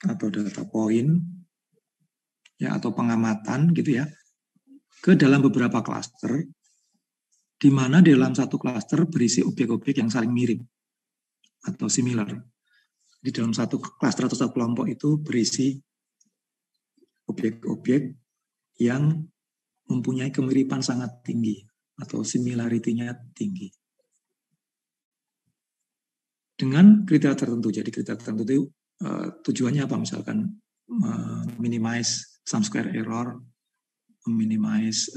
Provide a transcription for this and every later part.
atau data point ya atau pengamatan gitu ya ke dalam beberapa klaster, di mana di dalam satu klaster berisi objek-objek yang saling mirip atau similar. Di dalam satu klaster atau satu kelompok itu berisi objek-objek yang mempunyai kemiripan sangat tinggi atau similarity-nya tinggi. Dengan kriteria tertentu. Jadi kriteria tertentu itu tujuannya apa? Misalkan minimize sum square error, minimize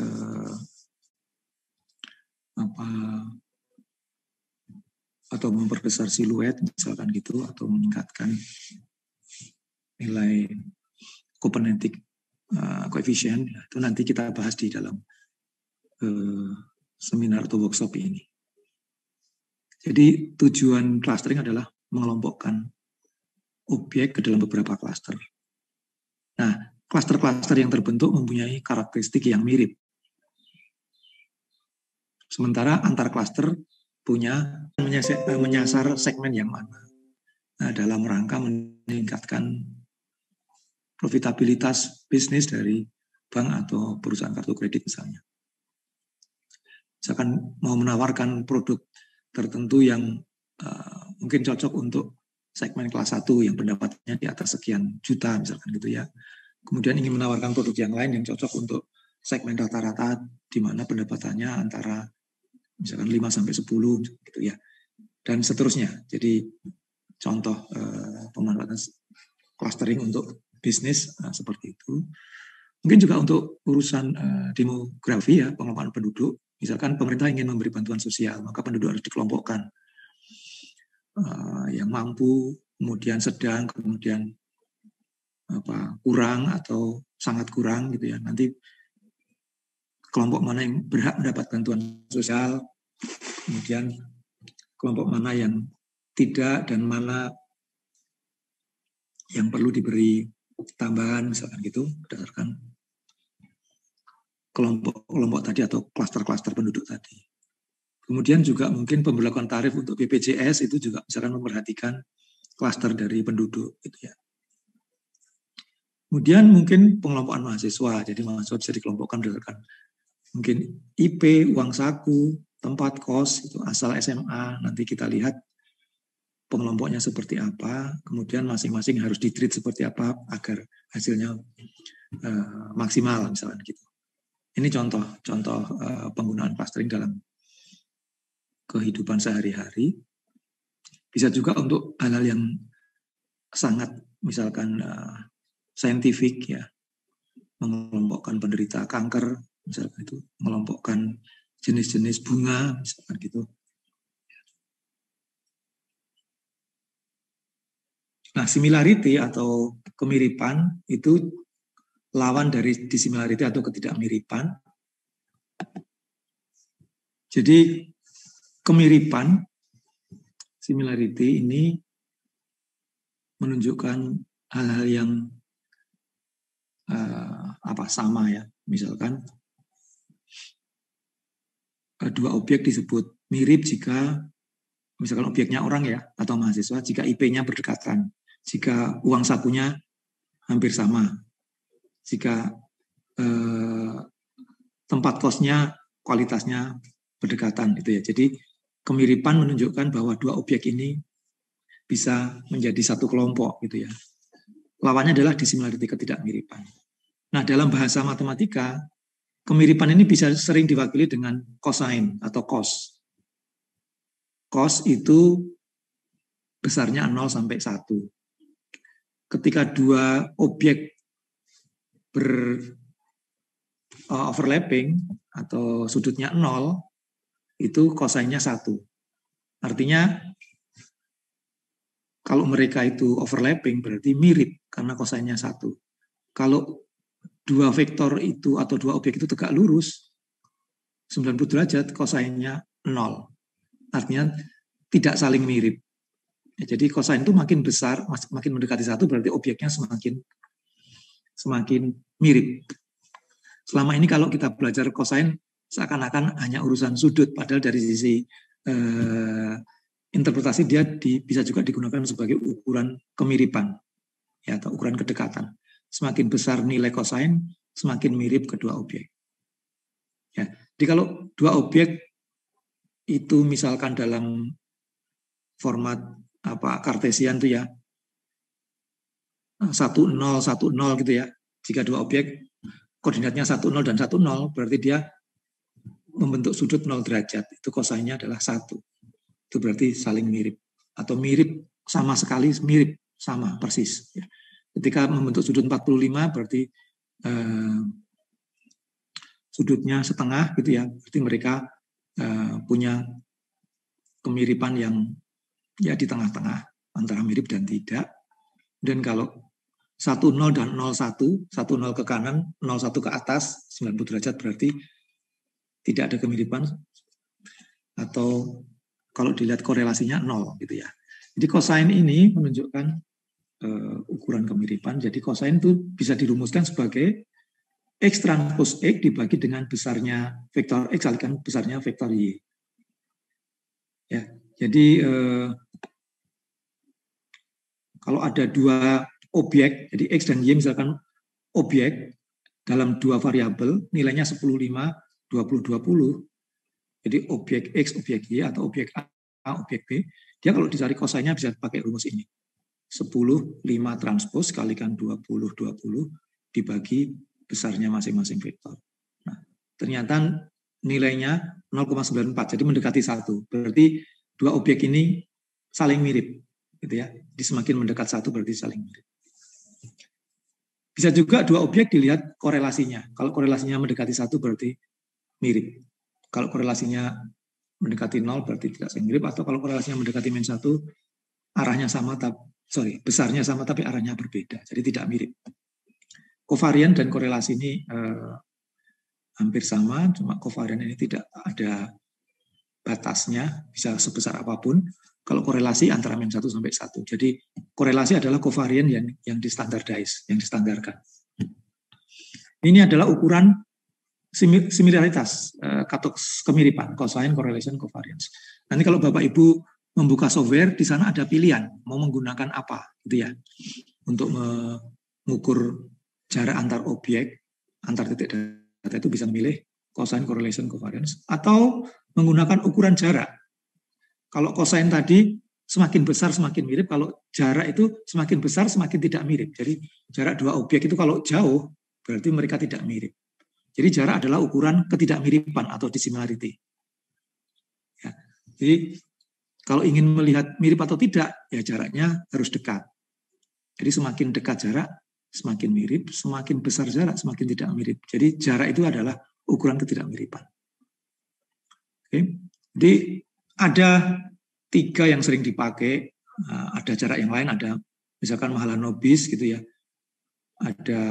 atau memperbesar siluet misalkan gitu, atau meningkatkan nilai Copernic coefficient. Itu nanti kita bahas di dalam seminar atau workshop ini. Jadi tujuan clustering adalah mengelompokkan objek ke dalam beberapa klaster. Nah, klaster-klaster yang terbentuk mempunyai karakteristik yang mirip. Sementara antar klaster punya menyasar segmen yang mana. Nah, dalam rangka meningkatkan profitabilitas bisnis dari bank atau perusahaan kartu kredit misalnya. Misalkan mau menawarkan produk tertentu yang mungkin cocok untuk segmen kelas 1 yang pendapatannya di atas sekian juta misalkan gitu ya. Kemudian ingin menawarkan produk yang lain yang cocok untuk segmen rata-rata di mana pendapatannya antara misalkan 5 sampai 10 gitu ya. Dan seterusnya. Jadi contoh pemanfaatan clustering untuk bisnis seperti itu. Mungkin juga untuk urusan demografi ya, pengelolaan penduduk. Misalkan pemerintah ingin memberi bantuan sosial, maka penduduk harus dikelompokkan. Yang mampu, kemudian sedang, kemudian kurang atau sangat kurang gitu ya. Nanti kelompok mana yang berhak mendapat bantuan sosial, kemudian kelompok mana yang tidak, dan mana yang perlu diberi tambahan misalkan gitu berdasarkan kelompok tadi atau klaster-klaster penduduk tadi. Kemudian juga mungkin pemberlakuan tarif untuk BPJS itu juga misalkan memperhatikan klaster dari penduduk gitu ya. Kemudian mungkin pengelompokan mahasiswa, jadi mahasiswa bisa dikelompokkan berdasarkan mungkin IP, uang saku, tempat kos, itu asal SMA, nanti kita lihat pengelompoknya seperti apa, kemudian masing-masing harus di-treat seperti apa agar hasilnya maksimal misalnya gitu. Ini contoh penggunaan clustering dalam kehidupan sehari-hari. Bisa juga untuk hal-hal yang sangat misalkan saintifik ya, mengelompokkan penderita kanker misalkan itu, mengelompokkan jenis-jenis bunga misalkan gitu. Nah, similarity atau kemiripan itu lawan dari dissimilarity atau ketidakmiripan. Jadi kemiripan, similarity ini menunjukkan hal-hal yang sama ya. Misalkan dua objek disebut mirip jika misalkan objeknya orang ya atau mahasiswa, jika IP-nya berdekatan, jika uang sakunya hampir sama, jika tempat kosnya kualitasnya berdekatan gitu ya. Jadi kemiripan menunjukkan bahwa dua objek ini bisa menjadi satu kelompok gitu ya. Lawannya adalah dissimilarity, ketidakmiripan. Nah, dalam bahasa matematika, kemiripan ini bisa sering diwakili dengan cosine atau cos. Cos itu besarnya 0 sampai 1. Ketika dua objek overlapping atau sudutnya 0, itu kosainnya 1. Artinya kalau mereka itu overlapping berarti mirip karena kosainnya 1. Kalau dua vektor itu atau dua objek itu tegak lurus 90 derajat, kosainnya 0. Artinya tidak saling mirip. Ya, jadi kosain itu makin besar, makin mendekati 1 berarti objeknya semakin mirip. Selama ini kalau kita belajar kosain seakan-akan hanya urusan sudut, padahal dari sisi interpretasi dia bisa juga digunakan sebagai ukuran kemiripan. ya, atau ukuran kedekatan. Semakin besar nilai kosain, semakin mirip kedua objek. Ya, jadi kalau dua objek itu misalkan dalam format kartesian itu ya 1, 0, 1, 0 gitu ya. Jika dua objek koordinatnya 1, 0 dan 1, 0, berarti dia membentuk sudut 0 derajat. Itu kosainnya adalah 1. Itu berarti saling mirip. Atau mirip sama sekali, mirip, sama, persis. Ya. Ketika membentuk sudut 45, berarti sudutnya setengah gitu ya. Berarti mereka punya kemiripan yang ya di tengah-tengah, antara mirip dan tidak. Dan kalau 1, 0 dan 0, 1, 1, 0 ke kanan, 0, 1 ke atas, 90 derajat berarti tidak ada kemiripan. Atau kalau dilihat korelasinya 0 gitu ya. Jadi kosain ini menunjukkan ukuran kemiripan. Jadi kosain itu bisa dirumuskan sebagai X transpose X dibagi dengan besarnya vektor X kalikan besarnya vektor Y. Ya, jadi kalau ada dua objek, jadi X dan Y misalkan objek dalam dua variabel, nilainya 10, 5, 20, 20. Jadi objek X, objek Y, atau objek A, objek B, dia kalau dicari kosainnya bisa pakai rumus ini. 10, 5 transpose kalikan 20, 20 dibagi besarnya masing-masing vektor. Nah, ternyata nilainya 0,94, jadi mendekati 1. Berarti dua objek ini saling mirip. Gitu ya. Jadi semakin mendekat 1 berarti saling mirip. Bisa juga dua objek dilihat korelasinya. Kalau korelasinya mendekati 1 berarti mirip. Kalau korelasinya mendekati 0 berarti tidak saling mirip, atau kalau korelasinya mendekati -1 arahnya sama besarnya sama tapi arahnya berbeda. Jadi tidak mirip. Kovarian dan korelasi ini hampir sama, cuma kovarian ini tidak ada batasnya, bisa sebesar apapun. Kalau korelasi antara -1 sampai 1. Jadi korelasi adalah kovarian yang distandardize, yang distandarkan. Ini adalah ukuran similaritas atau kemiripan, cosine, correlation, covariance. Nanti kalau Bapak Ibu membuka software, di sana ada pilihan mau menggunakan apa, gitu ya, untuk mengukur jarak antar objek, antar titik data itu bisa memilih cosine, correlation, covariance, atau menggunakan ukuran jarak. Kalau cosine tadi semakin besar semakin mirip, kalau jarak itu semakin besar semakin tidak mirip. Jadi jarak dua objek itu kalau jauh berarti mereka tidak mirip. Jadi jarak adalah ukuran ketidakmiripan atau dissimilarity. Ya. Jadi kalau ingin melihat mirip atau tidak, ya jaraknya harus dekat. Jadi semakin dekat jarak, semakin mirip, semakin besar jarak, semakin tidak mirip. Jadi jarak itu adalah ukuran ketidakmiripan. Oke. Jadi ada 3 yang sering dipakai, ada jarak yang lain, ada misalkan Mahalanobis gitu ya, ada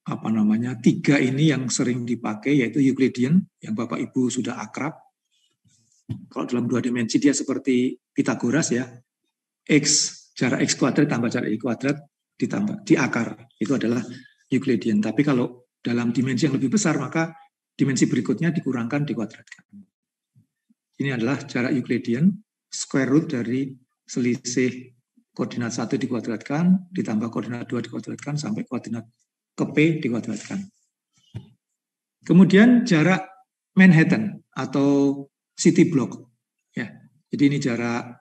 apa namanya, 3 ini yang sering dipakai, yaitu Euclidean yang Bapak Ibu sudah akrab. Kalau dalam 2 dimensi dia seperti Pitagoras ya, jarak x kuadrat tambah jarak y kuadrat ditambah di akar, itu adalah Euclidean. Tapi kalau dalam dimensi yang lebih besar maka dimensi berikutnya dikurangkan, dikuadratkan. Ini adalah jarak Euclidean, square root dari selisih koordinat 1 dikuadratkan ditambah koordinat 2 dikuadratkan sampai koordinat ke P dikuadratkan. Kemudian jarak Manhattan atau city block. Ya, jadi ini jarak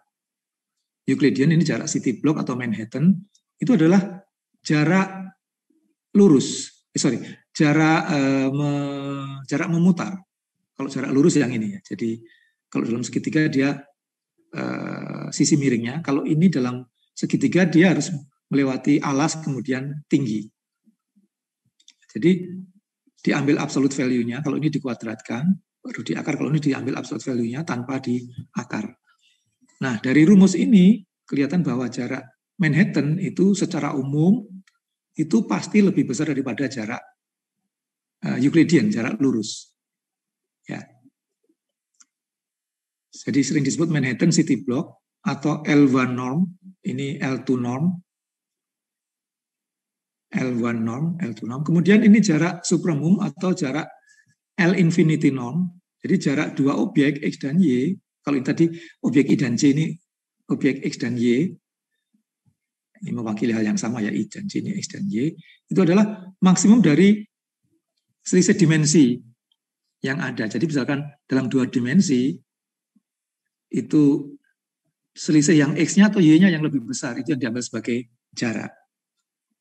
Euclidean, ini jarak city block atau Manhattan. Itu adalah jarak lurus. Jarak memutar. Kalau jarak lurus yang ini ya. Jadi kalau dalam segitiga dia sisi miringnya. Kalau ini dalam segitiga dia harus melewati alas kemudian tinggi. Jadi diambil absolute value-nya, kalau ini dikuadratkan, baru di akar, kalau ini diambil absolute value-nya tanpa di akar. Nah, dari rumus ini kelihatan bahwa jarak Manhattan itu secara umum itu pasti lebih besar daripada jarak Euclidean, jarak lurus. Ya. Jadi sering disebut Manhattan City Block atau L1 norm, ini L2 norm, L1 norm, L2 norm. Kemudian ini jarak supremum atau jarak L infinity norm. Jadi jarak dua objek X dan Y Kalau tadi objek I dan J ini, objek X dan Y, ini mewakili hal yang sama ya, I dan J ini X dan Y, itu adalah maksimum dari selisih dimensi yang ada. Jadi misalkan dalam 2 dimensi, itu selisih yang X-nya atau Y-nya yang lebih besar, itu yang diambil sebagai jarak.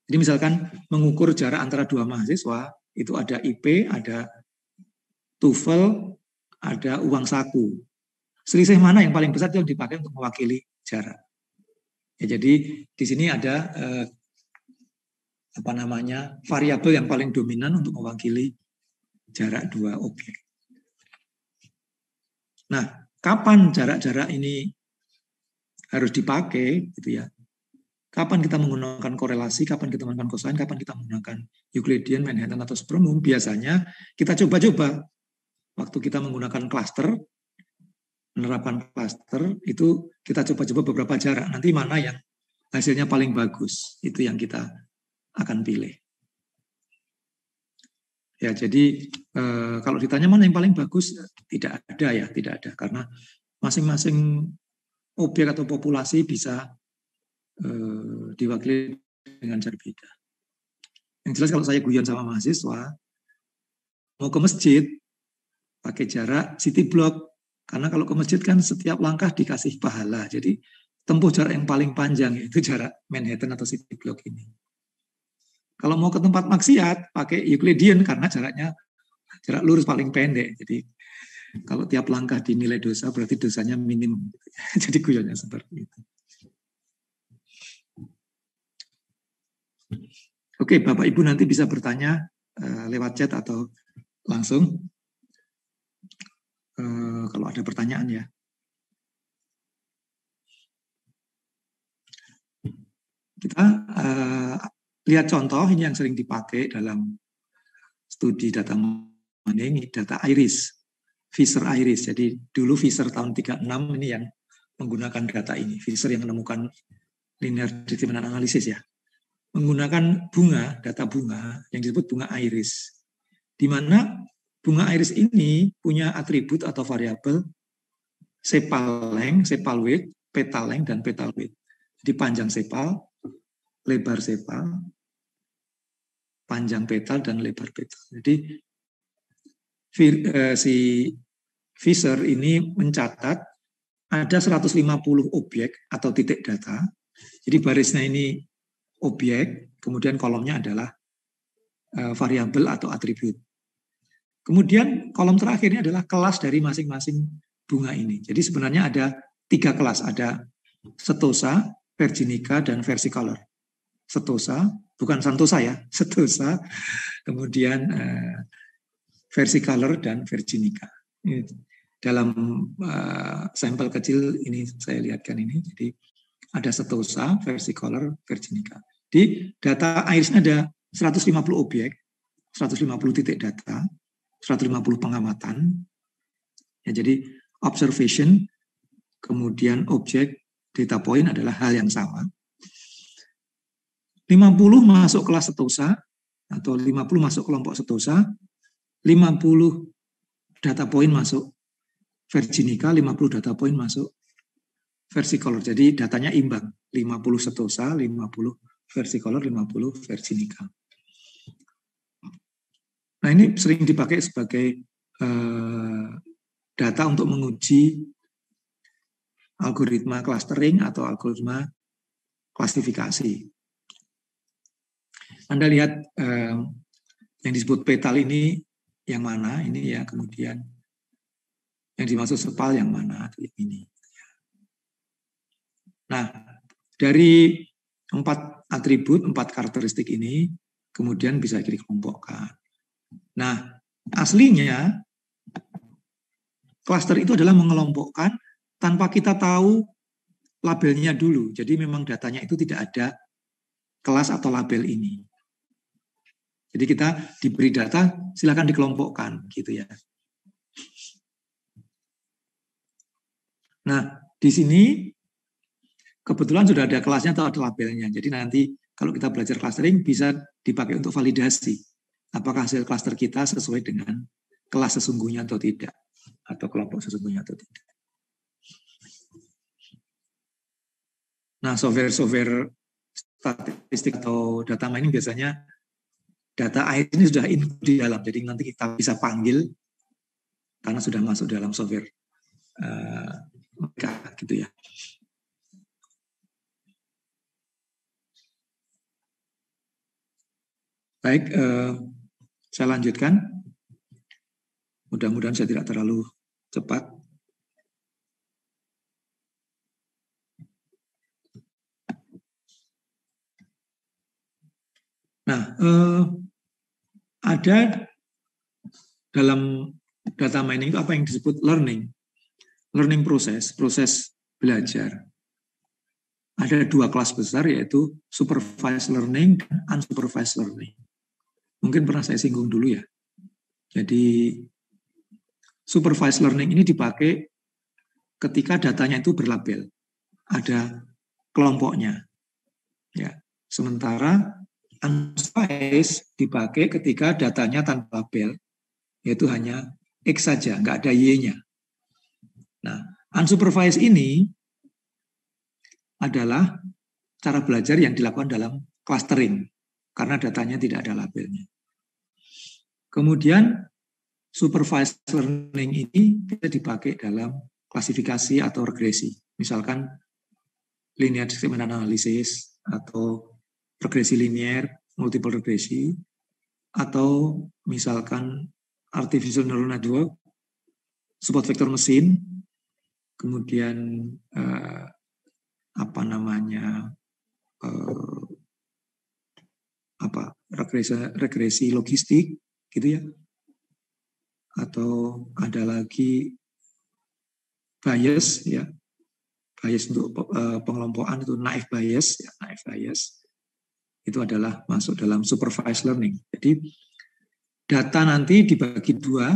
Jadi misalkan mengukur jarak antara 2 mahasiswa, itu ada IP, ada TOEFL, ada uang saku. Selisih mana yang paling besar itu yang dipakai untuk mewakili jarak. Ya, jadi di sini ada variabel yang paling dominan untuk mewakili jarak 2 objek. Nah, kapan jarak-jarak ini harus dipakai, gitu ya? Kapan kita menggunakan korelasi, kapan kita menggunakan cosine, kapan kita menggunakan Euclidean, Manhattan atau supermum? Biasanya kita coba-coba waktu kita menggunakan cluster, menerapkan cluster, itu kita coba-coba beberapa jarak. Nanti mana yang hasilnya paling bagus, itu yang kita akan pilih. Ya, jadi kalau ditanya mana yang paling bagus, tidak ada ya, tidak ada. Karena masing-masing objek atau populasi bisa diwakili dengan cara beda. Yang jelas kalau saya guyon sama mahasiswa, mau ke masjid, pakai jarak city block. Karena kalau ke masjid kan setiap langkah dikasih pahala. Jadi tempuh jarak yang paling panjang, yaitu jarak Manhattan atau city block ini. Kalau mau ke tempat maksiat, pakai Euclidean karena jarak lurus paling pendek. Jadi kalau tiap langkah dinilai dosa, berarti dosanya minim. Jadi guyonnya seperti itu. Oke, Bapak Ibu nanti bisa bertanya lewat chat atau langsung kalau ada pertanyaan ya. Kita lihat contoh ini yang sering dipakai dalam studi data mining, data iris, Fisher iris. Jadi dulu Fisher tahun 36 ini yang menggunakan data ini. Fisher yang menemukan linear determinant analysis ya. Menggunakan bunga, data bunga yang disebut bunga iris. Di mana bunga iris ini punya atribut atau variabel sepal length, sepal width, petal length, dan petal width. Jadi panjang sepal, lebar sepal, panjang petal, dan lebar petal. Jadi si Fisher ini mencatat ada 150 objek atau titik data. Jadi barisnya ini objek, kemudian kolomnya adalah variabel atau atribut. Kemudian kolom terakhir ini adalah kelas dari masing-masing bunga ini. Jadi sebenarnya ada 3 kelas, ada setosa, virginica, dan versicolor. Setosa, bukan santosa ya, setosa, kemudian versicolor dan virginica. Ini dalam sampel kecil ini saya lihatkan ini, jadi ada setosa, versicolor, virginica. Di data irisnya ada 150 objek, 150 titik data, 150 pengamatan. Ya, jadi observation, kemudian objek, data point adalah hal yang sama. 50 masuk kelas setosa, atau 50 masuk kelompok setosa, 50 data point masuk virginica, 50 data point masuk versicolor. Jadi datanya imbang, 50 setosa, 50 versicolor, 50 virginica. Nah, ini sering dipakai sebagai data untuk menguji algoritma clustering atau algoritma klasifikasi. Anda lihat yang disebut petal ini yang mana, ini ya, kemudian yang dimaksud sepal yang mana, ini. Nah, dari 4 atribut, 4 karakteristik ini, kemudian bisa dikelompokkan. Nah, aslinya, klaster itu adalah mengelompokkan tanpa kita tahu labelnya dulu. Jadi memang datanya itu tidak ada kelas atau label ini. Jadi kita diberi data, silakan dikelompokkan, gitu ya. Nah, di sini kebetulan sudah ada kelasnya atau ada labelnya. Jadi nanti kalau kita belajar clustering bisa dipakai untuk validasi. Apakah hasil cluster kita sesuai dengan kelas sesungguhnya atau tidak. Atau kelompok sesungguhnya atau tidak. Nah, software statistik atau data mining biasanya data AIS ini sudah input di dalam, jadi nanti kita bisa panggil karena sudah masuk dalam software mereka gitu ya. Baik, saya lanjutkan. Mudah-mudahan saya tidak terlalu cepat. Nah, ada dalam data mining itu apa yang disebut learning proses belajar. Ada dua kelas besar, yaitu supervised learning dan unsupervised learning. Mungkin pernah saya singgung dulu ya. Jadi supervised learning ini dipakai ketika datanya itu berlabel, ada kelompoknya. Ya, sementara unsupervised dipakai ketika datanya tanpa label, yaitu hanya X saja, nggak ada Y-nya. Nah, unsupervised ini adalah cara belajar yang dilakukan dalam clustering, karena datanya tidak ada labelnya. Kemudian, supervised learning ini bisa dipakai dalam klasifikasi atau regresi. Misalkan linear segment analysis, atau regresi linear, multiple regresi, atau misalkan artificial neural network, support vector machine, kemudian regresi logistik gitu ya, atau ada lagi bias ya, bias untuk pengelompokan itu naive bias ya, naive bias itu adalah masuk dalam supervised learning. Jadi data nanti dibagi dua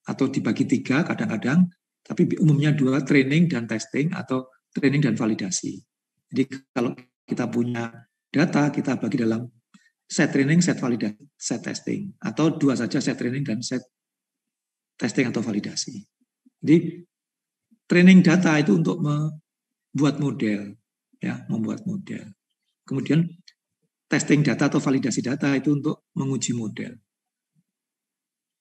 atau dibagi tiga kadang-kadang, tapi umumnya dua, training dan testing atau training dan validasi. Jadi kalau kita punya data, kita bagi dalam set training, set validasi, set testing, atau dua saja, set training dan set testing atau validasi. Jadi training data itu untuk membuat model, ya, membuat model. Kemudian testing data atau validasi data itu untuk menguji model.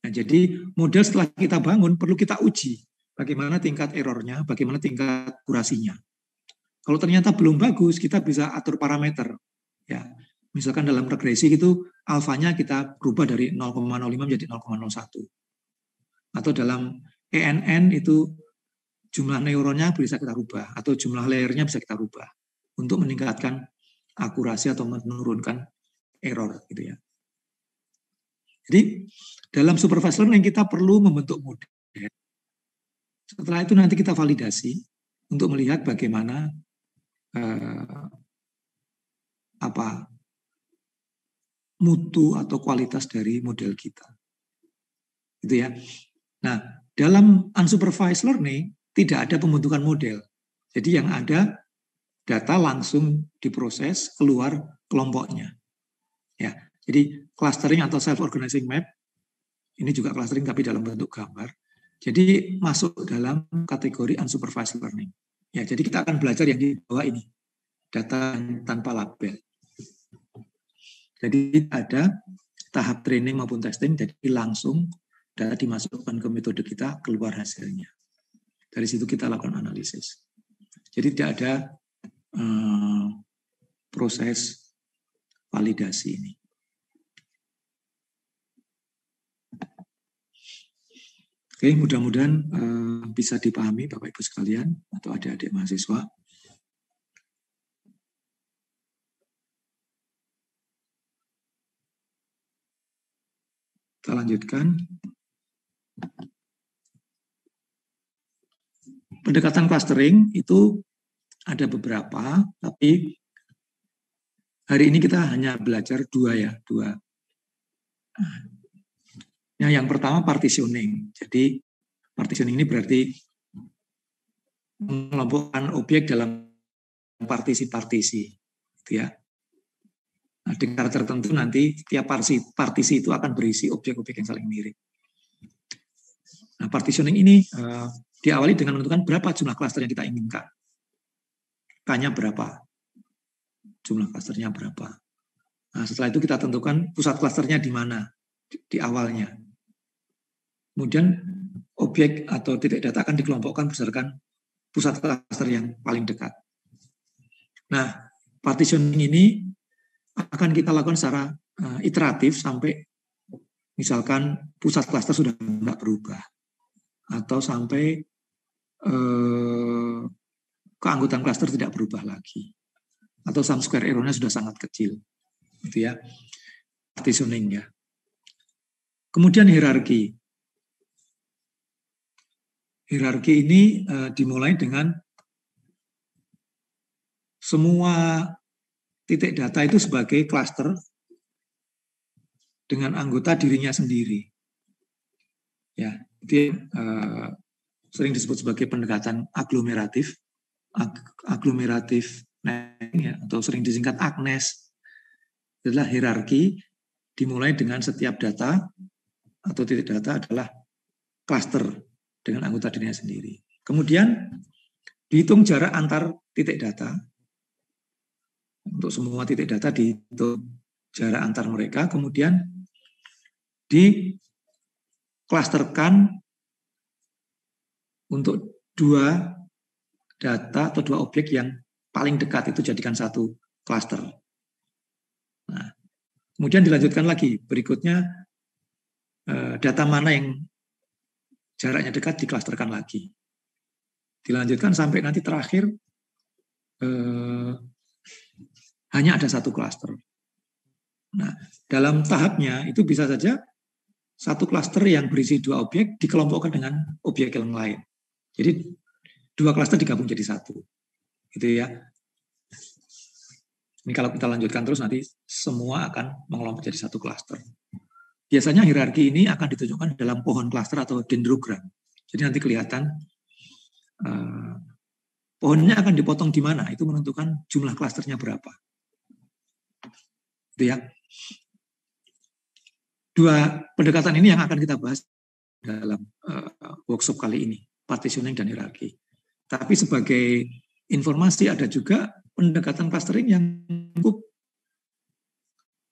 Nah, jadi model setelah kita bangun perlu kita uji bagaimana tingkat errornya, bagaimana tingkat akurasinya. Kalau ternyata belum bagus, kita bisa atur parameter. Ya, misalkan dalam regresi itu alfanya kita rubah dari 0,05 menjadi 0,01. Atau dalam ENN itu jumlah neuronnya bisa kita rubah, atau jumlah layernya bisa kita rubah untuk meningkatkan akurasi atau menurunkan error gitu ya. Jadi dalam supervised learning kita perlu membentuk model. Setelah itu nanti kita validasi untuk melihat bagaimana mutu atau kualitas dari model kita. Gitu ya. Nah, dalam unsupervised learning tidak ada pembentukan model. Jadi yang ada data langsung diproses keluar kelompoknya. Ya. Jadi clustering atau self-organizing map, ini juga clustering tapi dalam bentuk gambar. Jadi masuk dalam kategori unsupervised learning. Ya, jadi kita akan belajar yang di bawah ini, data tanpa label. Jadi ada tahap training maupun testing, jadi langsung data dimasukkan ke metode kita, keluar hasilnya. Dari situ kita lakukan analisis. Jadi tidak ada proses validasi ini. Oke, mudah-mudahan bisa dipahami Bapak Ibu sekalian atau adik-adik mahasiswa. Kita lanjutkan. Pendekatan clustering itu ada beberapa, tapi hari ini kita hanya belajar dua. Nah, yang pertama partitioning. Jadi partitioning ini berarti mengelompokkan objek dalam partisi-partisi, gitu ya. Nah, dengan cara tertentu nanti setiap partisi itu akan berisi objek-objek yang saling mirip. Nah, partitioning ini diawali dengan menentukan berapa jumlah klaster yang kita inginkan. K-nya berapa, jumlah klasternya berapa. Nah, setelah itu kita tentukan pusat klasternya di mana, di awalnya. Kemudian objek atau titik data akan dikelompokkan berdasarkan pusat klaster yang paling dekat. Nah, partitioning ini akan kita lakukan secara iteratif sampai misalkan pusat klaster sudah tidak berubah, atau sampai keanggotaan klaster tidak berubah lagi, atau sum square error-nya sudah sangat kecil, gitu ya. Partitioning ya. Kemudian hierarki. Hierarki ini dimulai dengan semua titik data itu sebagai klaster dengan anggota dirinya sendiri. Ya, itu sering disebut sebagai pendekatan aglomeratif, ya, atau sering disingkat AGNES. Adalah hierarki dimulai dengan setiap data atau titik data adalah klaster dengan anggota dirinya sendiri. Kemudian dihitung jarak antar titik data. Untuk semua titik data dihitung jarak antar mereka, kemudian diklasterkan untuk dua data atau dua objek yang paling dekat, itu jadikan satu klaster. Nah, kemudian dilanjutkan lagi, berikutnya data mana yang jaraknya dekat diklasterkan lagi. Dilanjutkan sampai nanti terakhir hanya ada satu klaster. Nah, dalam tahapnya itu bisa saja satu klaster yang berisi dua objek dikelompokkan dengan objek yang lain. Jadi dua klaster digabung jadi satu. Gitu ya. Ini kalau kita lanjutkan terus nanti semua akan mengelompok jadi satu klaster. Biasanya hierarki ini akan ditunjukkan dalam pohon klaster atau dendrogram. Jadi nanti kelihatan pohonnya akan dipotong di mana, itu menentukan jumlah klasternya berapa. Itu ya. Dua pendekatan ini yang akan kita bahas dalam workshop kali ini, partitioning dan hierarki. Tapi sebagai informasi ada juga pendekatan clustering yang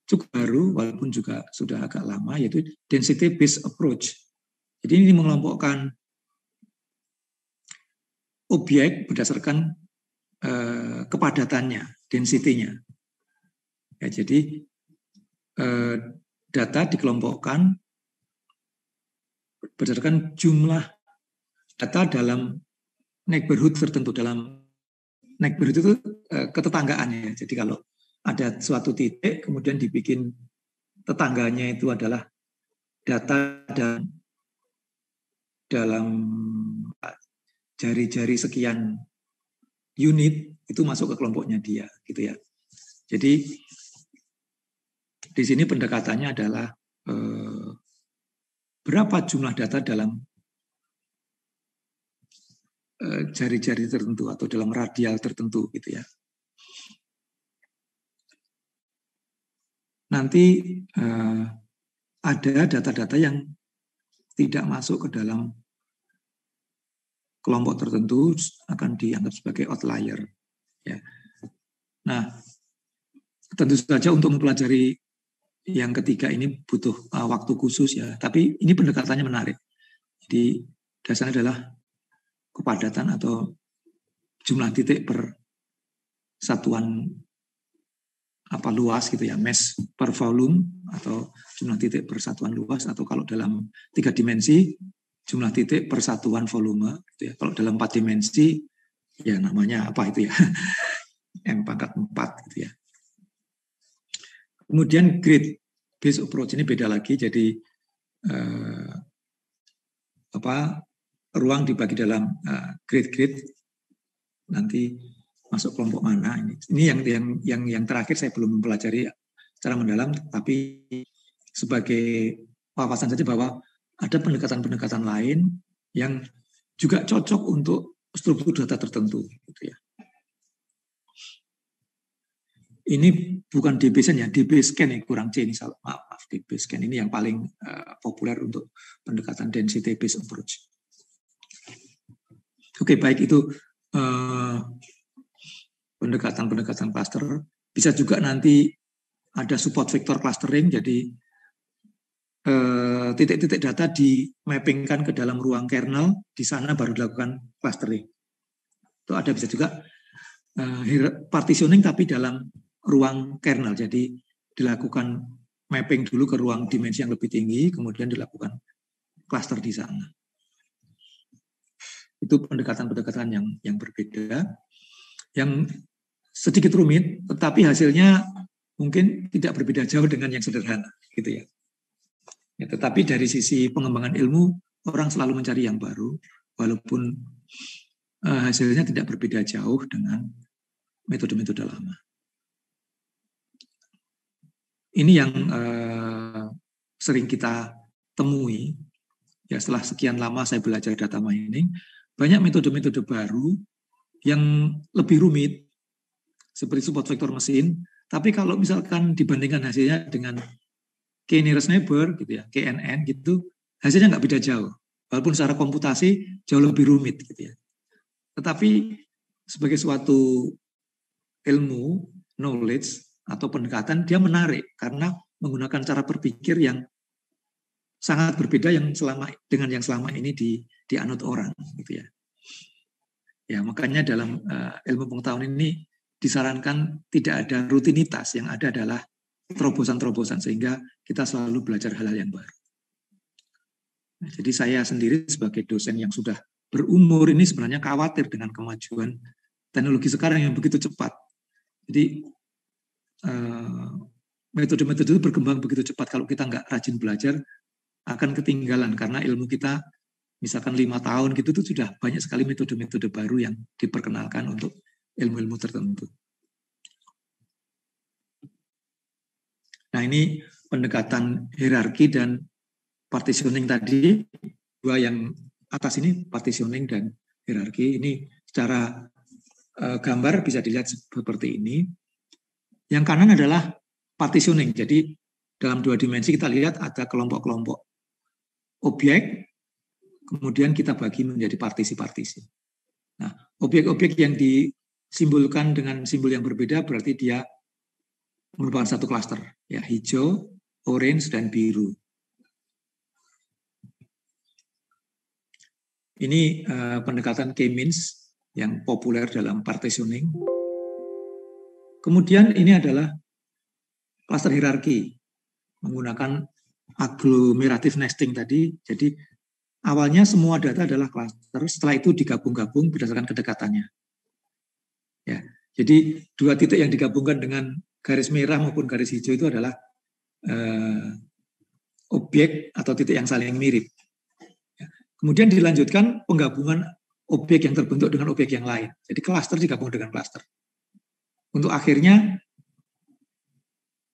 cukup baru, walaupun juga sudah agak lama, yaitu density based approach. Jadi ini mengelompokkan objek berdasarkan kepadatannya, density-nya. Ya, jadi data dikelompokkan berdasarkan jumlah data dalam neighborhood tertentu. Dalam neighborhood itu ketetanggaannya. Jadi kalau ada suatu titik, kemudian dibikin tetangganya itu adalah data dan dalam jari-jari sekian unit, itu masuk ke kelompoknya dia, gitu ya. Jadi di sini pendekatannya adalah berapa jumlah data dalam jari-jari tertentu atau dalam radial tertentu, gitu ya. Nanti ada data-data yang tidak masuk ke dalam kelompok tertentu akan dianggap sebagai outlier. Ya. Nah, tentu saja untuk mempelajari yang ketiga ini butuh waktu khusus ya. Tapi ini pendekatannya menarik. Jadi dasarnya adalah kepadatan atau jumlah titik per satuan luas gitu ya, mass per volume atau jumlah titik per satuan luas, atau kalau dalam 3 dimensi jumlah titik per satuan volume gitu ya. Kalau dalam 4 dimensi ya namanya apa itu ya, M pangkat 4 gitu ya. Kemudian grid based approach ini beda lagi, jadi ruang dibagi dalam grid-grid, nanti masuk kelompok mana ini. Ini yang terakhir saya belum mempelajari secara mendalam, tapi sebagai wawasan saja bahwa ada pendekatan-pendekatan lain yang juga cocok untuk struktur data tertentu, gitu ya. Ini bukan DB-Scan ya, DB-Scan yang kurang C ini, maaf, DB-Scan ini yang paling populer untuk pendekatan density based approach. Oke, baik, itu pendekatan cluster. Bisa juga nanti ada support vector clustering, jadi titik-titik data di mappingkan ke dalam ruang kernel, di sana baru dilakukan clustering. Itu ada bisa juga partitioning tapi dalam ruang kernel, jadi dilakukan mapping dulu ke ruang dimensi yang lebih tinggi, kemudian dilakukan cluster di sana. Itu pendekatan-pendekatan yang berbeda, yang sedikit rumit, tetapi hasilnya mungkin tidak berbeda jauh dengan yang sederhana, gitu ya. Ya, tetapi dari sisi pengembangan ilmu, orang selalu mencari yang baru, walaupun hasilnya tidak berbeda jauh dengan metode-metode lama. Ini yang sering kita temui, ya setelah sekian lama saya belajar data mining, banyak metode-metode baru yang lebih rumit, seperti support vector mesin, tapi kalau misalkan dibandingkan hasilnya dengan k-nearest neighbor, gitu ya, KNN gitu, hasilnya nggak beda jauh. Walaupun secara komputasi jauh lebih rumit, gitu ya. Tetapi sebagai suatu ilmu, knowledge atau pendekatan, dia menarik karena menggunakan cara berpikir yang sangat berbeda dengan yang selama ini dianut orang, gitu ya. Ya makanya dalam ilmu pengetahuan ini disarankan tidak ada rutinitas, yang ada adalah terobosan-terobosan, sehingga kita selalu belajar hal-hal yang baru. Nah, jadi saya sendiri sebagai dosen yang sudah berumur ini sebenarnya khawatir dengan kemajuan teknologi sekarang yang begitu cepat. Jadi metode-metode itu berkembang begitu cepat, kalau kita nggak rajin belajar akan ketinggalan, karena ilmu kita misalkan 5 tahun gitu itu sudah banyak sekali metode-metode baru yang diperkenalkan untuk ilmu-ilmu tertentu. Nah ini pendekatan hierarki dan partitioning tadi, dua yang atas ini partitioning dan hierarki. Ini secara gambar bisa dilihat seperti ini. Yang kanan adalah partitioning. Jadi dalam 2 dimensi kita lihat ada kelompok-kelompok objek, kemudian kita bagi menjadi partisi-partisi. Nah, objek-objek yang disimbolkan dengan simbol yang berbeda berarti dia merupakan satu klaster, ya, hijau, orange, dan biru. Ini pendekatan K-means yang populer dalam partitioning. Kemudian ini adalah klaster hierarki menggunakan agglomerative nesting tadi. Jadi awalnya semua data adalah klaster, setelah itu digabung-gabung berdasarkan kedekatannya. Ya, jadi 2 titik yang digabungkan dengan garis merah maupun garis hijau itu adalah objek atau titik yang saling mirip. Kemudian dilanjutkan penggabungan objek yang terbentuk dengan objek yang lain. Jadi klaster digabung dengan klaster. Untuk akhirnya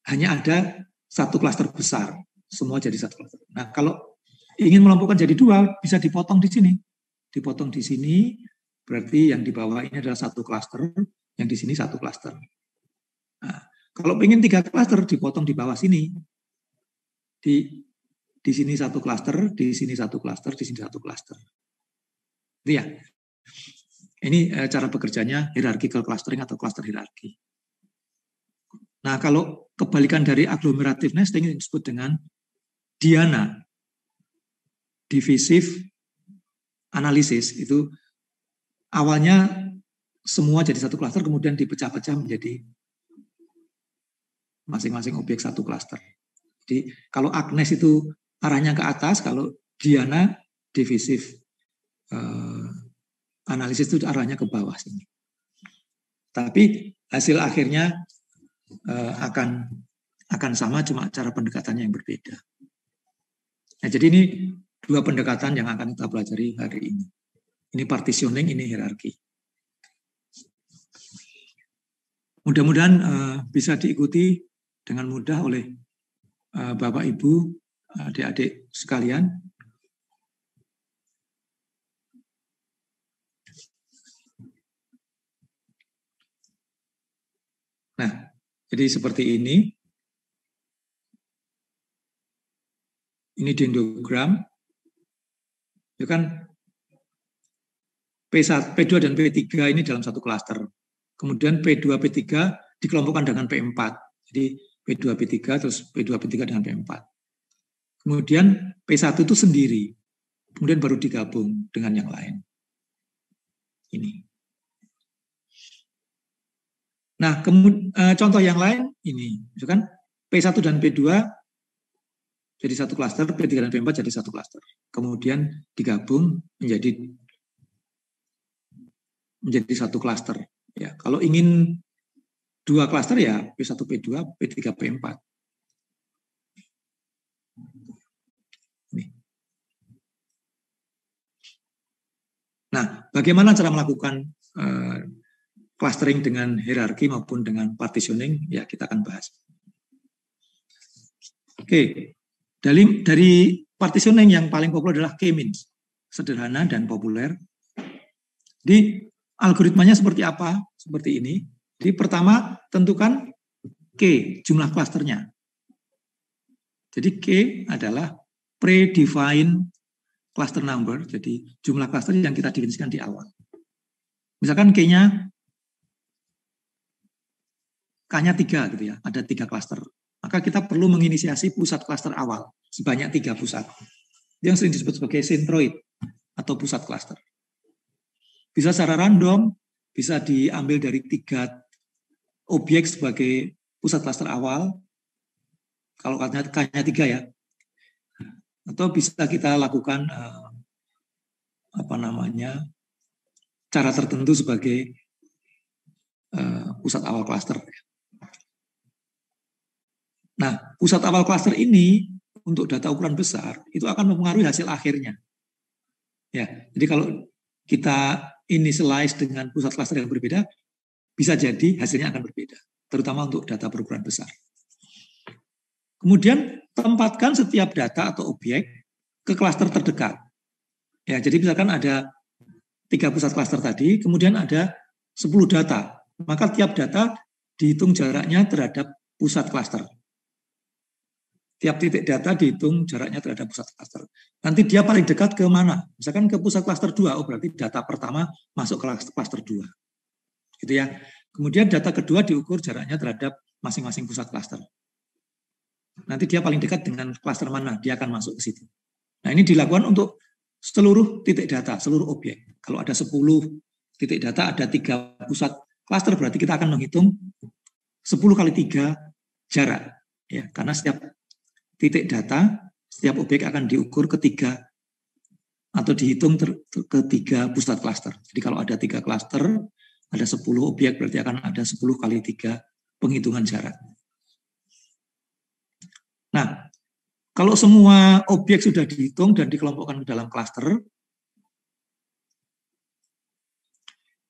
hanya ada satu klaster besar, semua jadi satu klaster. Nah, kalau ingin melompokan jadi 2, bisa dipotong di sini. Dipotong di sini, berarti yang di bawah ini adalah satu klaster, yang di sini satu klaster. Nah, kalau ingin 3 klaster, dipotong di bawah sini. Di sini satu klaster, di sini satu klaster, di sini satu klaster. Itu ya. Ini cara bekerjanya hierarchical clustering atau cluster hierarki. Nah, kalau kebalikan dari agglomerative nesting ini disebut dengan Diana, divisive analysis. Itu awalnya semua jadi satu klaster, kemudian dipecah-pecah menjadi masing-masing objek satu klaster. Jadi kalau Agnes itu arahnya ke atas, kalau Diana divisive analisis itu arahnya ke bawah sini. Tapi hasil akhirnya akan sama, cuma cara pendekatannya yang berbeda. Nah, jadi ini 2 pendekatan yang akan kita pelajari hari ini. Ini partitioning, ini hierarki. Mudah-mudahan bisa diikuti dengan mudah oleh Bapak, Ibu, adik-adik sekalian. Nah, jadi seperti ini. Ini dendrogram. Itu kan P2 dan P3 ini dalam satu klaster. Kemudian P2, P3 dikelompokkan dengan P4. Jadi P2, P3, terus P2, P3 dengan P4. Kemudian P1 itu sendiri. Kemudian baru digabung dengan yang lain. Ini. Nah, contoh yang lain ini. Misalkan P1 dan P2 jadi satu klaster, P3 dan P4 jadi satu klaster. Kemudian digabung menjadi satu klaster. Ya, kalau ingin dua klaster ya P1, P2, P3, P4. Nih. Nah, bagaimana cara melakukan clustering dengan hierarki maupun dengan partitioning? Ya, kita akan bahas. Oke, dari partitioning yang paling populer adalah K-means, sederhana dan populer. Di algoritmanya seperti apa? Seperti ini. Jadi pertama tentukan K, jumlah klasternya. Jadi K adalah predefined cluster number, jadi jumlah klaster yang kita definisikan di awal. Misalkan K-nya 3 gitu ya, ada 3 klaster. Maka kita perlu menginisiasi pusat klaster awal sebanyak 3 pusat. Yang sering disebut sebagai centroid atau pusat klaster. Bisa secara random, bisa diambil dari 3 objek sebagai pusat klaster awal. Kalau K-nya 3 ya. Atau bisa kita lakukan cara tertentu sebagai pusat awal klaster. Nah, pusat awal klaster ini untuk data ukuran besar itu akan mempengaruhi hasil akhirnya. Ya, jadi kalau kita initialize dengan pusat klaster yang berbeda, bisa jadi hasilnya akan berbeda, terutama untuk data berukuran besar. Kemudian tempatkan setiap data atau objek ke klaster terdekat. Ya, jadi misalkan ada 3 pusat klaster tadi, kemudian ada 10 data, maka tiap data dihitung jaraknya terhadap pusat klaster. Tiap titik data dihitung jaraknya terhadap pusat klaster. Nanti dia paling dekat ke mana? Misalkan ke pusat klaster 2, oh berarti data pertama masuk ke klaster 2. Gitu ya. Kemudian data kedua diukur jaraknya terhadap masing-masing pusat klaster. Nanti dia paling dekat dengan klaster mana, dia akan masuk ke situ. Nah, ini dilakukan untuk seluruh titik data, seluruh objek. Kalau ada 10 titik data, ada 3 pusat klaster, berarti kita akan menghitung 10 kali 3 jarak. Ya, karena setiap titik data, setiap objek akan diukur ke 3 atau dihitung ke 3 pusat klaster. Jadi kalau ada 3 klaster, ada 10 objek, berarti akan ada 10 kali 3 penghitungan jarak. Nah, kalau semua objek sudah dihitung dan dikelompokkan ke dalam klaster,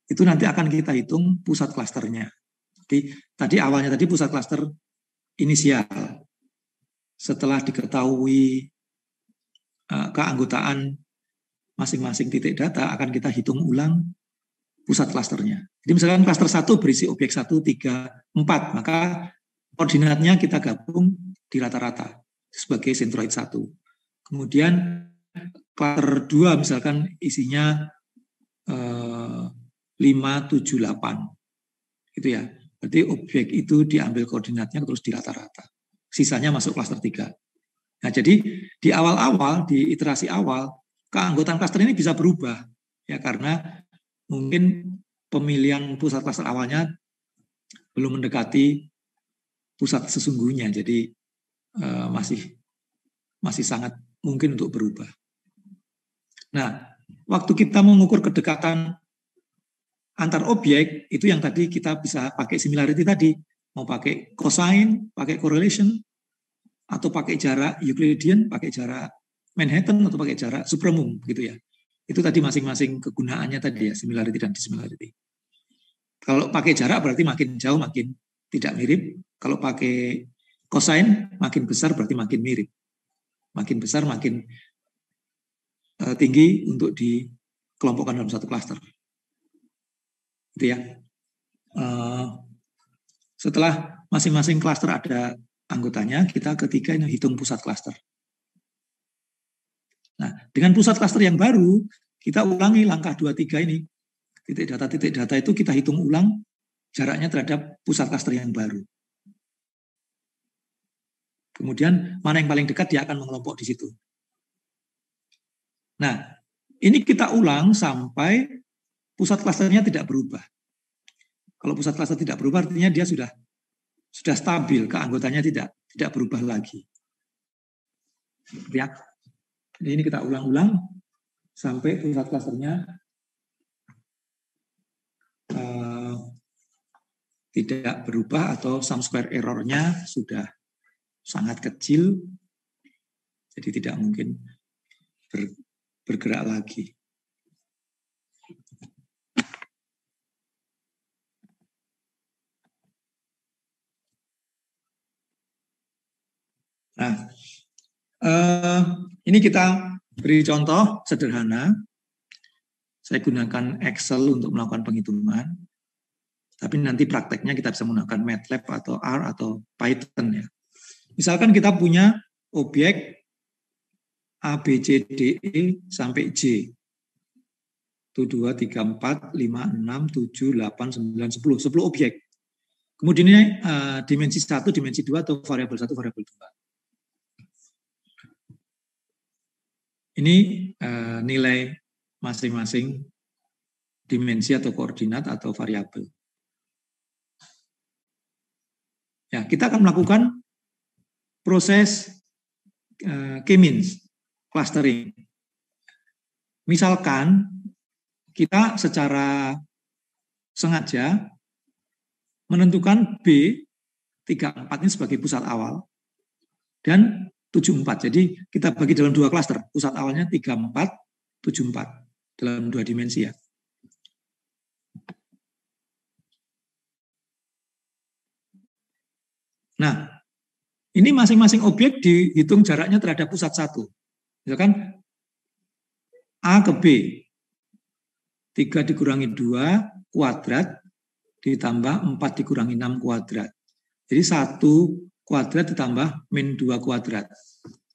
itu nanti akan kita hitung pusat klasternya. Jadi tadi awalnya pusat klaster inisial. Setelah diketahui keanggotaan masing-masing titik data, akan kita hitung ulang pusat klasternya. Jadi misalkan klaster 1 berisi objek 1, 3, 4, maka koordinatnya kita gabung di rata-rata sebagai centroid 1. Kemudian klaster 2 misalkan isinya 5, 7, 8. Gitu ya. Berarti objek itu diambil koordinatnya terus di rata-rata. Sisanya masuk klaster 3. Nah, jadi di awal-awal, di iterasi awal, keanggotaan klaster ini bisa berubah. Ya, karena mungkin pemilihan pusat klaster awalnya belum mendekati pusat sesungguhnya. Jadi masih sangat mungkin untuk berubah. Nah, waktu kita mengukur kedekatan antar objek, itu yang tadi kita bisa pakai similarity tadi. Mau pakai cosine, pakai correlation, atau pakai jarak Euclidean, pakai jarak Manhattan, atau pakai jarak supremum, gitu ya. Itu tadi masing-masing kegunaannya tadi ya, similarity dan dissimilarity. Kalau pakai jarak berarti makin jauh makin tidak mirip. Kalau pakai cosine makin besar berarti makin mirip. Makin besar makin tinggi untuk dikelompokkan dalam satu klaster. Gitu ya. Setelah masing-masing klaster ada anggotanya, kita ketiga ini hitung pusat klaster. Nah, dengan pusat klaster yang baru, kita ulangi langkah 2, 3 ini. Titik data itu kita hitung ulang jaraknya terhadap pusat klaster yang baru. Kemudian mana yang paling dekat dia akan mengelompok di situ. Nah, ini kita ulang sampai pusat klasternya tidak berubah. Kalau pusat klaster tidak berubah artinya dia sudah stabil, keanggotaannya tidak berubah lagi. Ya. Jadi ini kita ulang-ulang sampai pusat klasternya tidak berubah atau sum square error-nya sudah sangat kecil, jadi tidak mungkin bergerak lagi. Nah, ini kita beri contoh sederhana. Saya gunakan Excel untuk melakukan penghitungan, tapi nanti prakteknya kita bisa menggunakan MATLAB atau R atau Python ya. Misalkan kita punya objek A, B, C, D, E sampai J. 1, 2, 3, 4, 5, 6, 7, 8, 9, 10. 10 objek. Kemudian ini dimensi 1, dimensi 2, atau variabel 1, variabel 2. Ini nilai masing-masing dimensi atau koordinat atau variabel. Ya, kita akan melakukan proses K-means, clustering. Misalkan kita secara sengaja menentukan B 34 ini sebagai pusat awal dan 74. Jadi kita bagi dalam dua klaster. Pusat awalnya 34, 74 dalam dua dimensi ya. Nah, ini masing-masing objek dihitung jaraknya terhadap pusat satu. Misalkan A ke B, 3 dikurangi 2 kuadrat ditambah 4 dikurangi 6 kuadrat. Jadi 1 kuadrat ditambah min 2 kuadrat.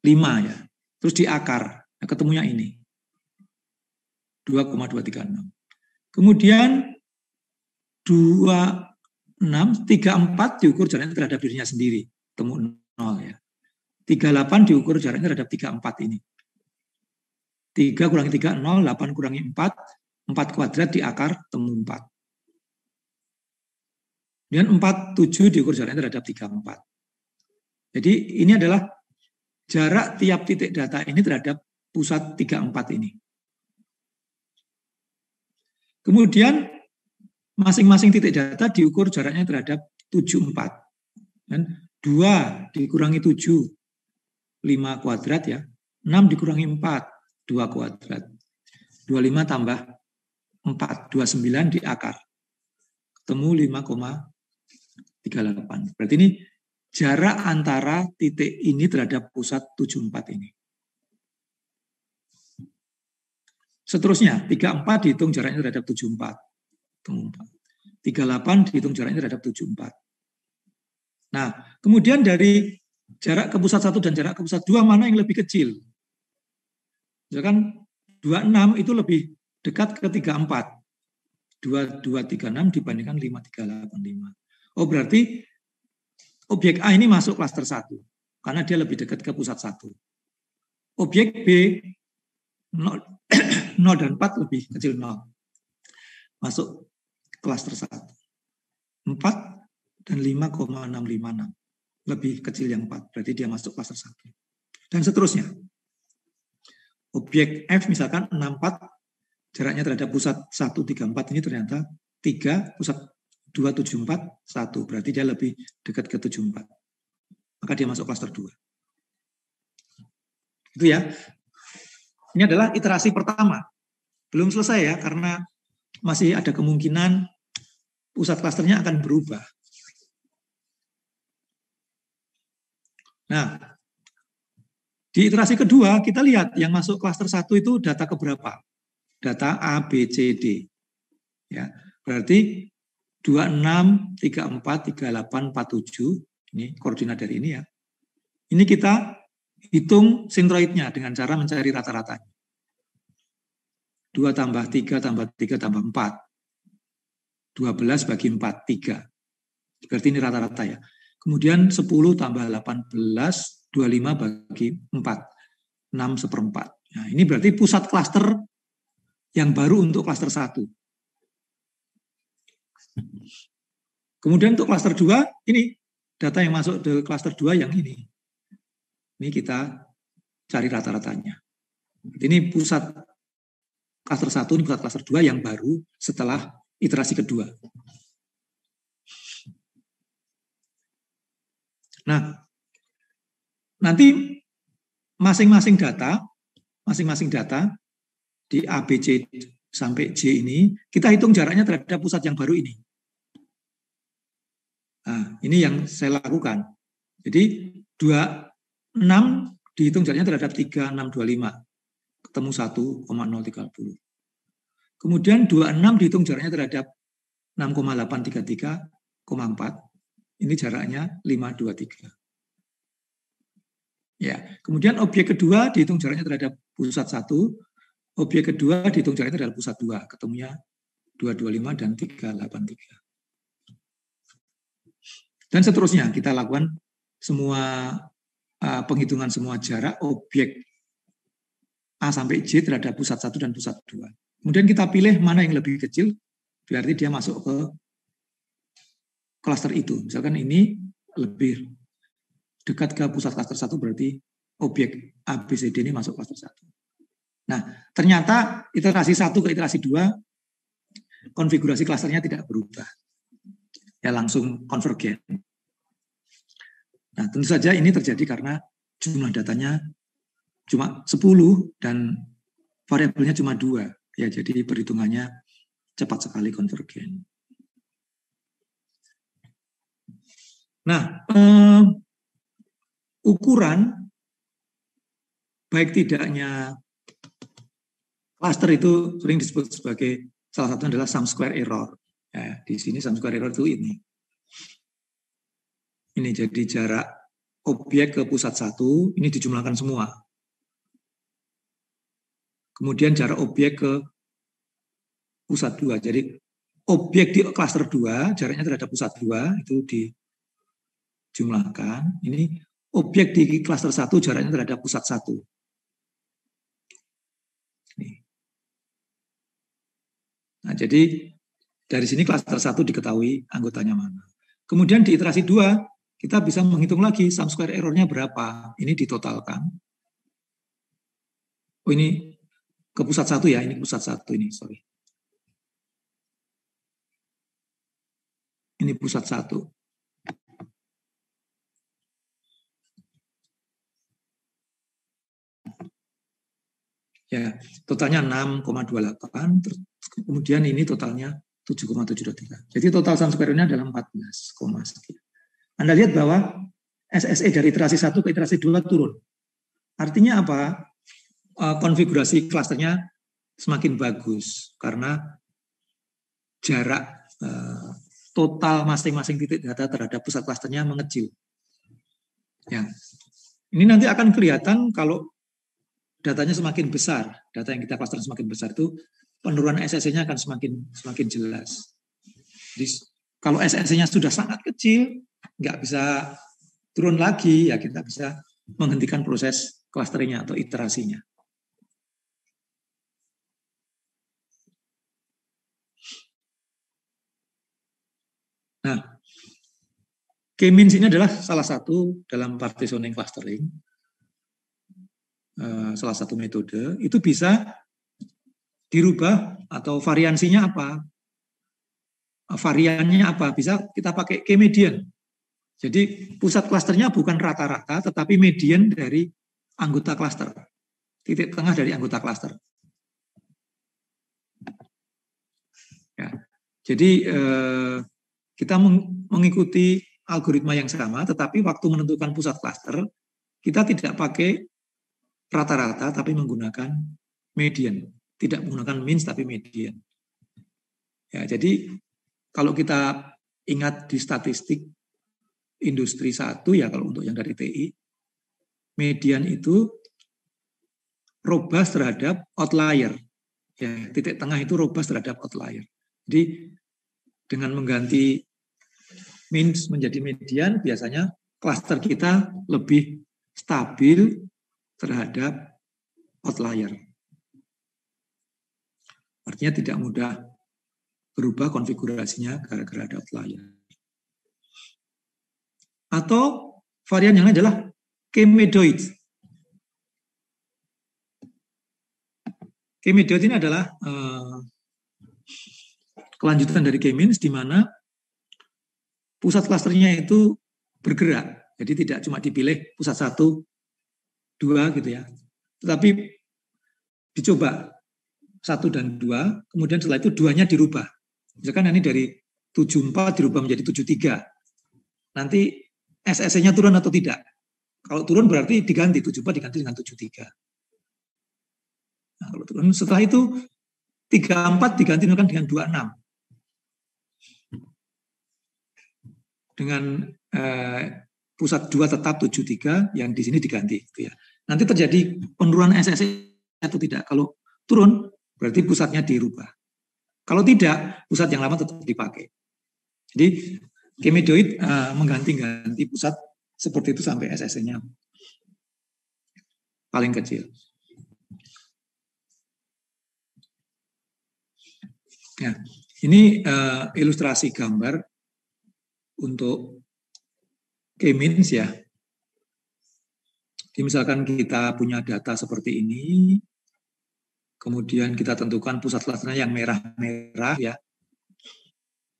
5 ya. Terus diakar. Nah, ketemunya ini. 2,236. Kemudian 34 diukur jaraknya terhadap dirinya sendiri. Temu 0 ya. 38 diukur jaraknya terhadap 34 ini. 3 kurangi 3, 0. 8 kurangi 4. 4 kuadrat diakar, temu 4. Dan 47 diukur jaraknya terhadap 34. Jadi ini adalah jarak tiap titik data ini terhadap pusat 34 ini. Kemudian masing-masing titik data diukur jaraknya terhadap 74. Dan 2 dikurangi 7, 5 kuadrat ya. 6 dikurangi 4, 2 kuadrat. 25 tambah 4, 29 diakar. Ketemu 5,38. Berarti ini jarak antara titik ini terhadap pusat 74 ini. Seterusnya, 34 dihitung jaraknya terhadap 74. 38 dihitung jaraknya terhadap 74. Nah, kemudian dari jarak ke pusat 1 dan jarak ke pusat 2 mana yang lebih kecil? Misalkan 26 itu lebih dekat ke 34. 2236 dibandingkan 5385. Oh, berarti objek A ini masuk klaster 1 karena dia lebih dekat ke pusat 1. Objek B 0 dan 4 lebih kecil 0. Masuk klaster 1. 4 dan 5,656. Lebih kecil yang 4. Berarti dia masuk klaster 1. Dan seterusnya. Objek F misalkan 64 jaraknya terhadap pusat 134 ini ternyata 3, pusat 274, 1. Berarti dia lebih dekat ke 74. Maka dia masuk klaster 2. Itu ya. Ini adalah iterasi pertama. Belum selesai ya, karena masih ada kemungkinan pusat klasternya akan berubah. Nah, di iterasi kedua kita lihat yang masuk klaster 1 itu data keberapa? Data A, B, C, D. Ya, berarti 26, 34, 38, 47. Ini koordinat dari ini ya. Ini kita hitung sinkroidnya dengan cara mencari rata-ratanya. 2 tambah 3 tambah 3 tambah 4. 12 bagi 4, 3. Berarti ini rata-rata ya. Kemudian 10 tambah 18, 25 bagi 4, 6/4. Nah, ini berarti pusat klaster yang baru untuk klaster 1. Kemudian untuk klaster 2, ini data yang masuk ke klaster 2 yang ini. Ini kita cari rata-ratanya. Ini pusat klaster 1, ini pusat klaster 2 yang baru setelah iterasi kedua. Nah, nanti masing-masing data di A, B, C sampai J ini, kita hitung jaraknya terhadap pusat yang baru ini. Nah, ini yang saya lakukan. Jadi 26 dihitung jaraknya terhadap 3625, ketemu 1,030. Kemudian 26 dihitung jaraknya terhadap 6,833,4. Ini jaraknya 523. Ya, kemudian objek kedua dihitung jaraknya terhadap pusat 1, objek kedua dihitung jaraknya terhadap pusat 2, ketemunya 225 dan 383. Dan seterusnya kita lakukan semua penghitungan semua jarak objek A sampai J terhadap pusat 1 dan pusat 2. Kemudian kita pilih mana yang lebih kecil, berarti dia masuk ke klaster itu. Misalkan ini lebih dekat ke pusat klaster 1, berarti objek A, B, C, D ini masuk klaster 1. Nah, ternyata iterasi 1 ke iterasi 2, konfigurasi klasternya tidak berubah. Ya langsung konvergen. Nah, tentu saja ini terjadi karena jumlah datanya cuma 10 dan variabelnya cuma 2. Ya, jadi perhitungannya cepat sekali konvergen. Nah, ukuran baik tidaknya klaster itu sering disebut sebagai salah satu adalah sum square error. Ya, di sini sum square error itu ini. Ini jadi jarak objek ke pusat 1, ini dijumlahkan semua. Kemudian jarak objek ke pusat 2. Jadi objek di klaster 2, jaraknya terhadap pusat 2 itu dijumlahkan. Ini objek di klaster 1, jaraknya terhadap pusat 1. Nah, jadi dari sini klaster 1 diketahui anggotanya mana. Kemudian di iterasi 2, kita bisa menghitung lagi sum square error-nya berapa. Ini ditotalkan. Oh, ini ke pusat 1 ya, ini pusat 1 ini, sorry. Ini pusat 1. Ya, totalnya 6,28, kemudian ini totalnya 7,723. Jadi total sum square-nya adalah 14, sekian. Anda lihat bahwa SSE dari iterasi 1 ke iterasi 2 turun. Artinya apa? Konfigurasi klasternya semakin bagus karena jarak total masing-masing titik data terhadap pusat klasternya mengecil. Ya. Ini nanti akan kelihatan kalau datanya semakin besar, data yang kita klaster semakin besar itu penurunan SSE-nya akan semakin jelas. Jadi kalau SSE-nya sudah sangat kecil, nggak bisa turun lagi, ya kita bisa menghentikan proses clusteringnya atau iterasinya. Nah, K-means ini adalah salah satu dalam partitioning clustering, salah satu metode, itu bisa dirubah atau variansinya apa? Variannya apa? Bisa kita pakai K-median. Jadi pusat klasternya bukan rata-rata, tetapi median dari anggota klaster. Titik tengah dari anggota klaster. Ya. Jadi kita mengikuti algoritma yang sama, tetapi waktu menentukan pusat klaster, kita tidak pakai rata-rata, tapi menggunakan median. Tidak menggunakan means, tapi median. Ya, jadi kalau kita ingat di statistik industri 1, ya kalau untuk yang dari TI, median itu robust terhadap outlier. Ya, titik tengah itu robust terhadap outlier. Jadi dengan mengganti min menjadi median, biasanya klaster kita lebih stabil terhadap outlier. Artinya tidak mudah berubah konfigurasinya gara-gara ada outlier. Atau varian yang lain adalah K-medoid. K-medoid ini adalah kelanjutan dari K-means, di mana pusat klasternya itu bergerak. Jadi tidak cuma dipilih pusat 1, 2 gitu ya. Tetapi dicoba 1 dan 2, kemudian setelah itu 2-nya dirubah. Misalkan ini dari 74 dirubah menjadi 73. Nanti SSC-nya turun atau tidak. Kalau turun berarti diganti, 74 diganti dengan 73. Nah, kalau turun setelah itu 34 diganti dengan 26. Dengan pusat 2 tetap 73, yang di sini diganti. Gitu ya. Nanti terjadi penurunan SSC atau tidak. Kalau turun, berarti pusatnya dirubah. Kalau tidak, pusat yang lama tetap dipakai. Jadi, K-medoid mengganti-ganti pusat seperti itu sampai SSC-nya paling kecil. Ya, ini ilustrasi gambar untuk K-means ya. Jadi misalkan kita punya data seperti ini, kemudian kita tentukan pusat klasternya yang merah-merah ya,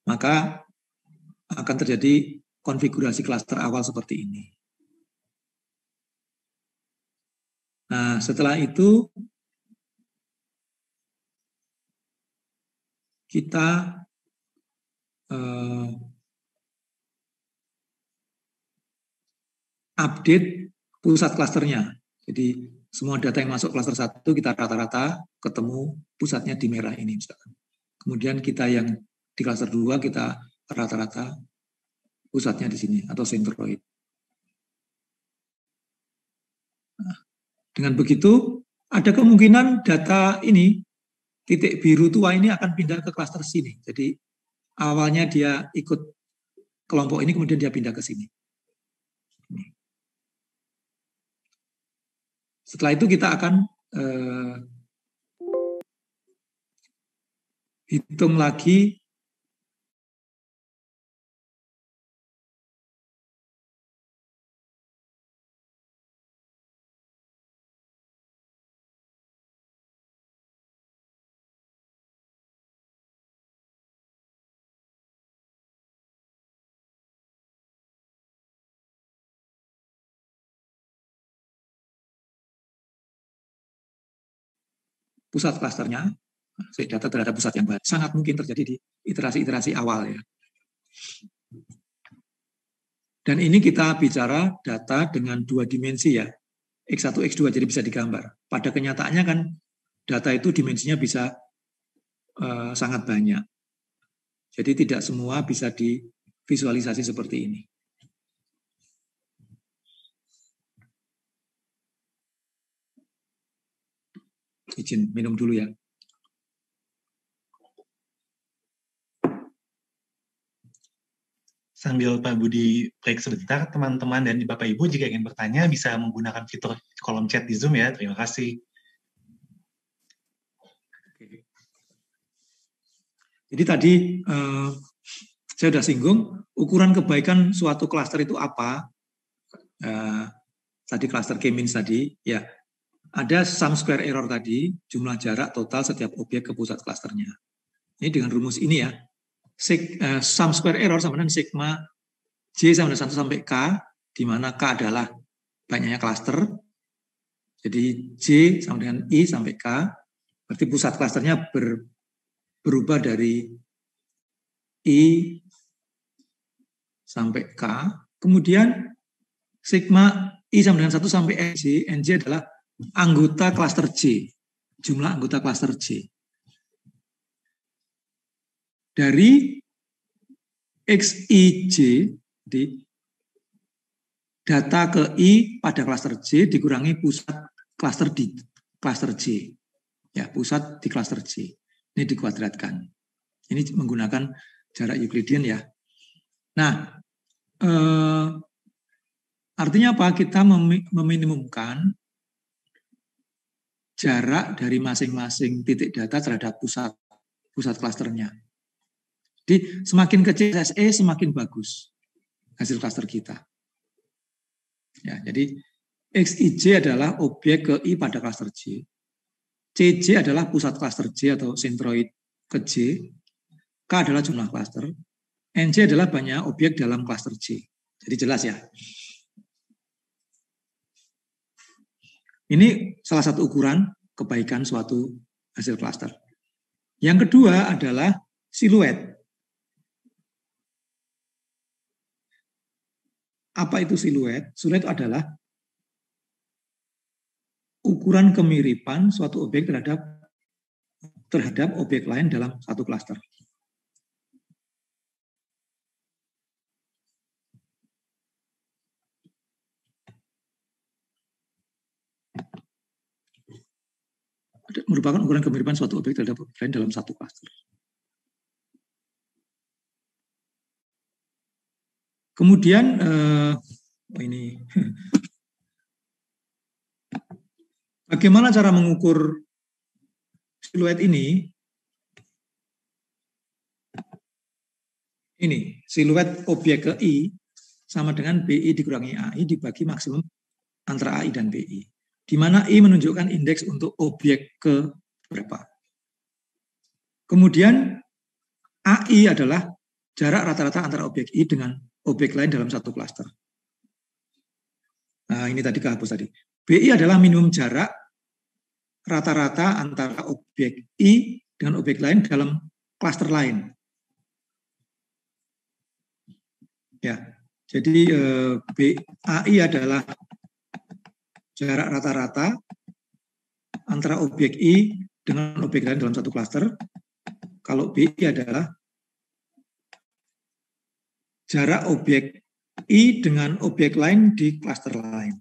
maka akan terjadi konfigurasi klaster awal seperti ini. Nah, setelah itu kita update pusat klasternya. Jadi semua data yang masuk klaster 1 kita rata-rata ketemu pusatnya di merah ini misalkan. Kemudian kita yang di klaster 2 kita rata-rata pusatnya di sini atau centroid. Nah, dengan begitu ada kemungkinan data ini titik biru tua ini akan pindah ke klaster sini. Jadi awalnya dia ikut kelompok ini kemudian dia pindah ke sini. Setelah itu kita akan hitung lagi pusat klasternya, data terhadap pusat yang baru. Sangat mungkin terjadi di iterasi-iterasi awal ya. Dan ini kita bicara data dengan 2 dimensi ya, X1, X2, jadi bisa digambar. Pada kenyataannya kan data itu dimensinya bisa sangat banyak. Jadi tidak semua bisa divisualisasi seperti ini. Izin minum dulu ya. Sambil Pak Budi break sebentar, teman-teman dan Bapak Ibu jika ingin bertanya bisa menggunakan fitur kolom chat di Zoom ya. Terima kasih. Jadi tadi saya sudah singgung ukuran kebaikan suatu klaster itu apa. Tadi klaster K-means tadi ya. Ada sum square error tadi, jumlah jarak total setiap objek ke pusat klasternya. Ini dengan rumus ini ya. Sum square error sama dengan sigma J sama dengan 1 sampai K, di mana K adalah banyaknya klaster. Jadi J sama dengan I sampai K, berarti pusat klasternya berubah dari I sampai K. Kemudian sigma I sama dengan 1 sampai NJ, NJ adalah anggota klaster J, jumlah anggota klaster J. Dari XIJ, di data ke I pada klaster J dikurangi pusat klaster di klaster J. Ya, pusat di klaster J. Ini dikuadratkan. Ini menggunakan jarak Euclidean ya. Nah, artinya apa? Kita meminimumkan jarak dari masing-masing titik data terhadap pusat klasternya. Jadi semakin kecil SE semakin bagus hasil klaster kita. Ya, jadi XIJ adalah objek ke I pada klaster J. CJ adalah pusat klaster J atau sentroid ke J. K adalah jumlah klaster. NJ adalah banyak objek dalam klaster J. Jadi jelas ya. Ini salah satu ukuran kebaikan suatu hasil klaster. Yang kedua adalah siluet. Apa itu siluet? Siluet adalah ukuran kemiripan suatu objek terhadap objek lain dalam satu klaster. Merupakan ukuran kemiripan suatu objek terhadap objek lain dalam satu klaster. Kemudian ini bagaimana cara mengukur siluet ini? Ini siluet objek ke I sama dengan BI dikurangi AI dibagi maksimum antara AI dan BI. Di mana I menunjukkan indeks untuk objek ke berapa. Kemudian AI adalah jarak rata-rata antara objek I dengan objek lain dalam satu klaster. Nah, ini tadi kehapus tadi. BI adalah minimum jarak rata-rata antara objek I dengan objek lain dalam klaster lain. Ya, jadi AI adalah jarak rata-rata antara objek I dengan objek lain dalam satu klaster. Kalau BI adalah jarak objek I dengan objek lain di klaster lain.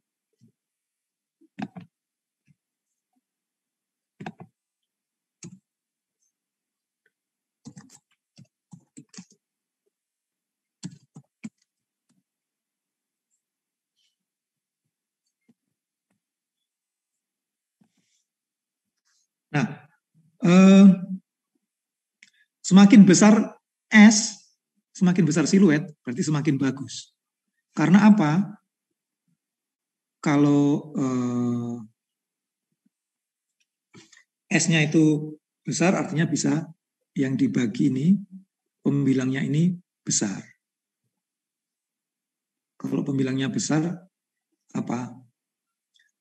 Nah, semakin besar S, semakin besar siluet, berarti semakin bagus. Karena apa? Kalau S-nya itu besar, artinya bisa yang dibagi ini, pembilangnya ini besar. Kalau pembilangnya besar, apa?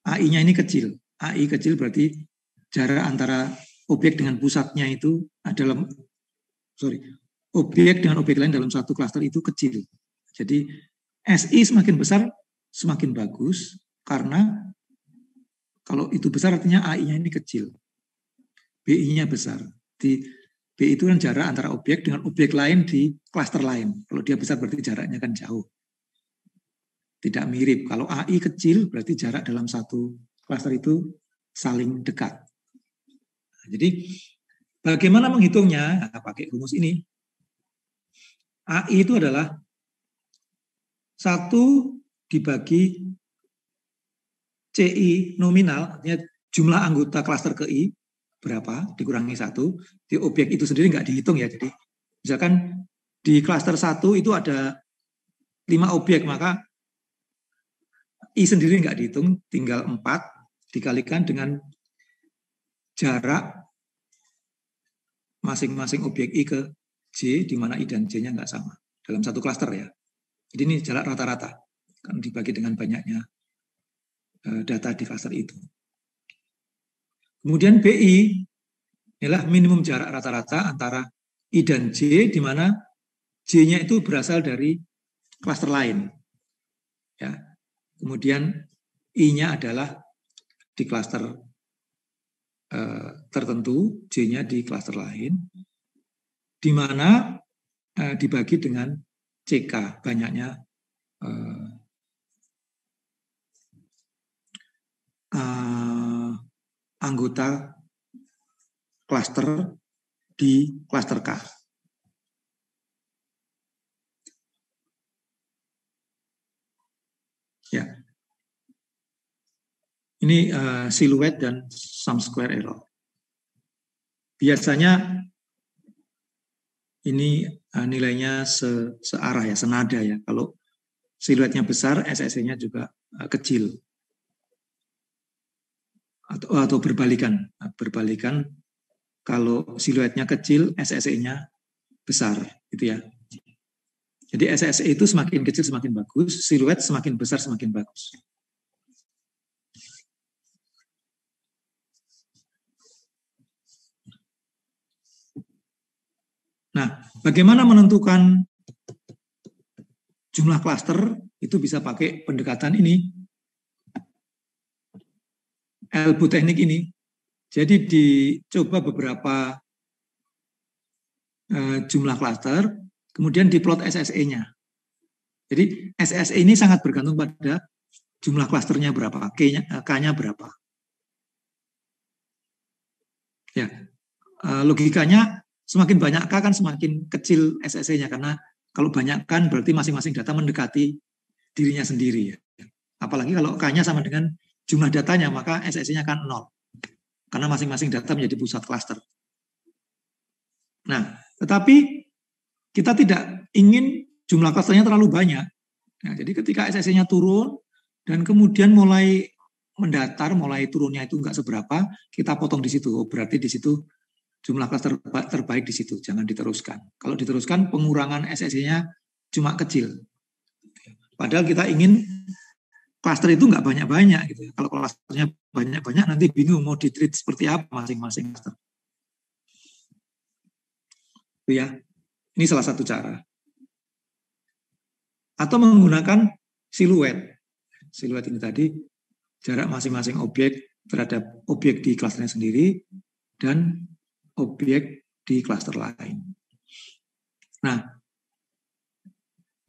AI-nya ini kecil. AI kecil berarti jarak antara objek dengan pusatnya itu adalah, objek dengan objek lain dalam satu klaster itu kecil. Jadi SI semakin besar semakin bagus karena kalau itu besar artinya AI-nya ini kecil. BI-nya besar. Di BI itu kan jarak antara objek dengan objek lain di klaster lain. Kalau dia besar berarti jaraknya kan jauh. Tidak mirip. Kalau AI kecil berarti jarak dalam satu klaster itu saling dekat. Jadi bagaimana menghitungnya? Nah, pakai rumus ini. AI itu adalah 1 dibagi CI nominal, artinya jumlah anggota klaster ke I, berapa, dikurangi 1. Di objek itu sendiri nggak dihitung ya. Jadi misalkan di klaster 1 itu ada 5 objek, maka I sendiri nggak dihitung, tinggal 4 dikalikan dengan jarak masing-masing objek I ke J, di mana I dan J-nya nggak sama dalam satu klaster ya. Jadi ini jarak rata-rata, kan dibagi dengan banyaknya data di klaster itu. Kemudian BI adalah minimum jarak rata-rata antara I dan J, di mana J-nya itu berasal dari klaster lain. Ya. Kemudian I-nya adalah di klaster tertentu, J-nya di klaster lain, di mana dibagi dengan CK, banyaknya anggota klaster di klaster K. Ini siluet dan sum square error. Biasanya ini nilainya searah ya, senada ya. Kalau siluetnya besar, SSE-nya juga kecil. Atau berbalikan. Berbalikan, kalau siluetnya kecil, SSE-nya besar, gitu ya. Jadi SSE itu semakin kecil semakin bagus, siluet semakin besar semakin bagus. Nah, bagaimana menentukan jumlah klaster? Itu bisa pakai pendekatan ini, elbow teknik ini. Jadi dicoba beberapa jumlah klaster, kemudian diplot SSE-nya. Jadi SSE ini sangat bergantung pada jumlah klasternya berapa, K-nya berapa. Ya, logikanya semakin banyak K kan semakin kecil SSE-nya, karena kalau banyak kan berarti masing-masing data mendekati dirinya sendiri. Ya. Apalagi kalau K-nya sama dengan jumlah datanya, maka SSE-nya kan 0. Karena masing-masing data menjadi pusat klaster. Nah, tetapi kita tidak ingin jumlah klasternya terlalu banyak. Nah, jadi ketika SSE-nya turun dan kemudian mulai mendatar, mulai turunnya itu enggak seberapa, kita potong di situ. Oh, berarti di situ jumlah klaster terbaik di situ, jangan diteruskan. Kalau diteruskan, pengurangan SSE-nya cuma kecil. Padahal kita ingin klaster itu enggak banyak-banyak gitu. Kalau klasternya banyak-banyak nanti bingung mau di-treat seperti apa masing-masing klaster. Itu ya. Ini salah satu cara. Atau menggunakan siluet. Siluet ini tadi jarak masing-masing objek terhadap objek di klasternya sendiri dan objek di klaster lain. Nah,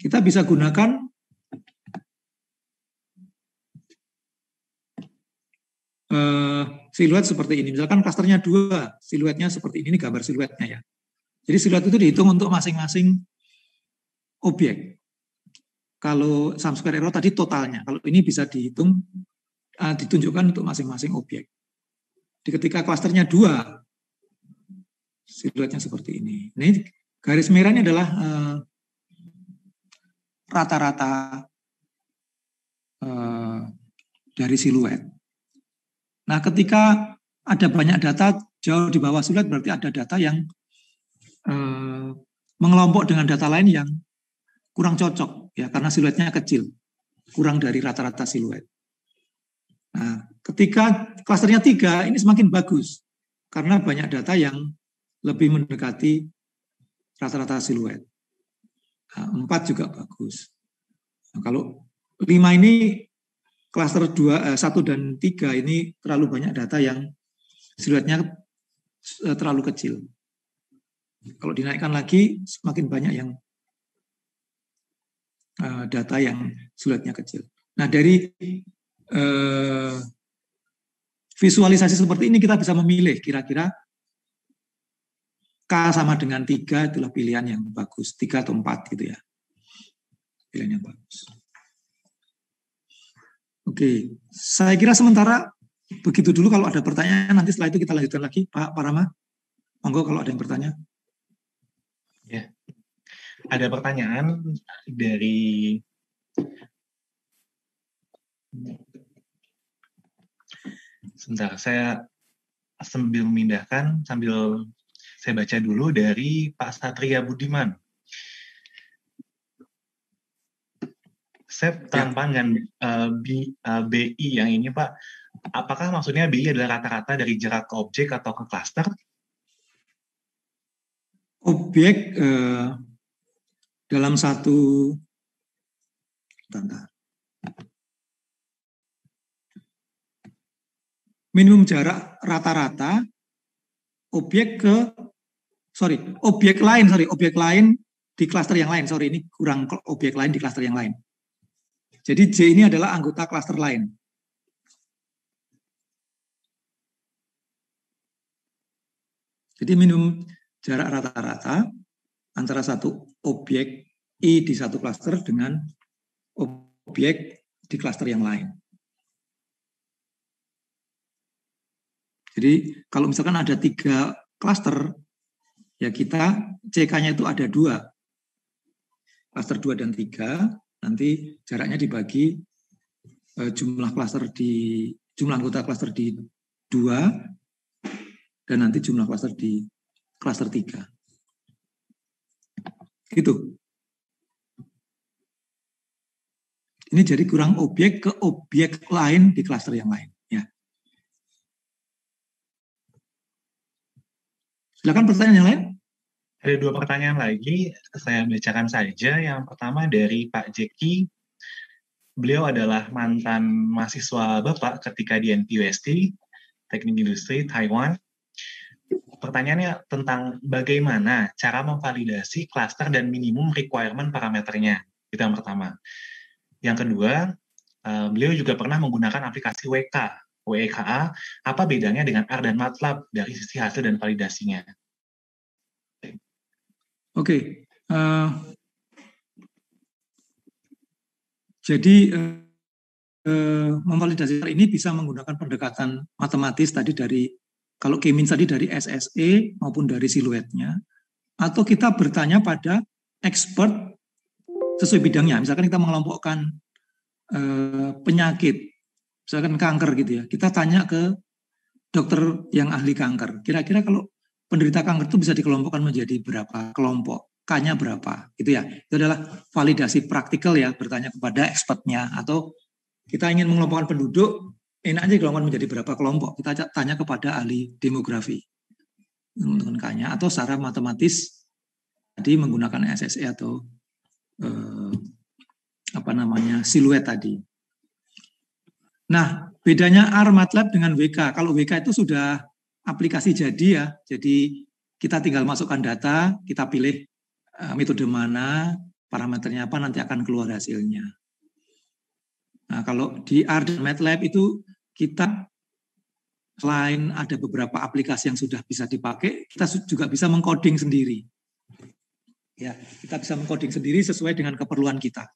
kita bisa gunakan siluet seperti ini. Misalkan klasternya 2, siluetnya seperti ini gambar siluetnya ya. Jadi siluet itu dihitung untuk masing-masing objek. Kalau sum square error tadi totalnya. Kalau ini bisa dihitung, ditunjukkan untuk masing-masing objek. Jadi ketika klasternya 2, siluetnya seperti ini. Nah, ini garis merahnya adalah rata-rata dari siluet. Nah, ketika ada banyak data jauh di bawah siluet, berarti ada data yang mengelompok dengan data lain yang kurang cocok, ya, karena siluetnya kecil, kurang dari rata-rata siluet. Nah, ketika klasternya 3, ini semakin bagus, karena banyak data yang lebih mendekati rata-rata siluet. Nah, 4 juga bagus. Nah, kalau 5 ini, klaster 1 dan 3 ini terlalu banyak data yang siluetnya terlalu kecil. Kalau dinaikkan lagi, semakin banyak yang data yang siluetnya kecil. Nah, dari visualisasi seperti ini kita bisa memilih kira-kira K sama dengan 3 itulah pilihan yang bagus, 3 atau 4 gitu ya. Pilihan yang bagus. Oke, saya kira sementara begitu dulu. Kalau ada pertanyaan nanti setelah itu kita lanjutkan lagi, Pak Rama. Monggo kalau ada yang bertanya. Ya, ada pertanyaan dari sebentar, saya sambil memindahkan, sambil saya baca dulu dari Pak Satria Budiman. Saya tanpa dengan BI yang ini, Pak. Apakah maksudnya BI adalah rata-rata dari jarak ke objek atau ke klaster? Objek dalam satu minimum jarak rata-rata objek lain di klaster yang lain. Sorry, ini kurang, objek lain di klaster yang lain. Jadi J ini adalah anggota klaster lain. Jadi minimum jarak rata-rata antara satu objek I di satu klaster dengan objek di klaster yang lain. Jadi kalau misalkan ada 3 klaster, ya kita CK-nya itu ada 2. Klaster 2 dan 3, nanti jaraknya dibagi jumlah anggota klaster di 2, dan nanti jumlah klaster di klaster 3. Gitu. Ini jadi kurang objek ke objek lain di klaster yang lain. Ya. Silakan pertanyaan yang lain. Ada 2 pertanyaan lagi, saya bacakan saja. Yang pertama dari Pak Jeki. Beliau adalah mantan mahasiswa Bapak ketika di NTUST, Teknik Industri, Taiwan. Pertanyaannya tentang bagaimana cara memvalidasi klaster dan minimum requirement parameternya. Itu yang pertama. Yang kedua, beliau juga pernah menggunakan aplikasi WEKA. Apa bedanya dengan R dan MATLAB dari sisi hasil dan validasinya? Oke. Jadi memvalidasi ini bisa menggunakan pendekatan matematis tadi dari, kalau K-means tadi dari SSE maupun dari siluetnya, atau kita bertanya pada expert sesuai bidangnya. Misalkan kita mengelompokkan penyakit, misalkan kanker gitu ya, kita tanya ke dokter yang ahli kanker. Kira-kira kalau penderita kanker itu bisa dikelompokkan menjadi berapa kelompok, K-nya berapa, gitu ya. Itu adalah validasi praktikal ya, bertanya kepada expertnya. Atau kita ingin mengelompokkan penduduk, enak aja dikelompokkan menjadi berapa kelompok. Kita tanya kepada ahli demografi, teman-teman K-nya. Atau secara matematis tadi menggunakan SSE atau siluet tadi. Nah, bedanya R MATLAB dengan WK. Kalau WK itu sudah aplikasi jadi ya. Jadi kita tinggal masukkan data, kita pilih metode mana, parameternya apa, nanti akan keluar hasilnya. Nah, kalau di R dan MATLAB itu kita selain ada beberapa aplikasi yang sudah bisa dipakai, kita juga bisa mengcoding sendiri. Ya, kita bisa mengcoding sendiri sesuai dengan keperluan kita.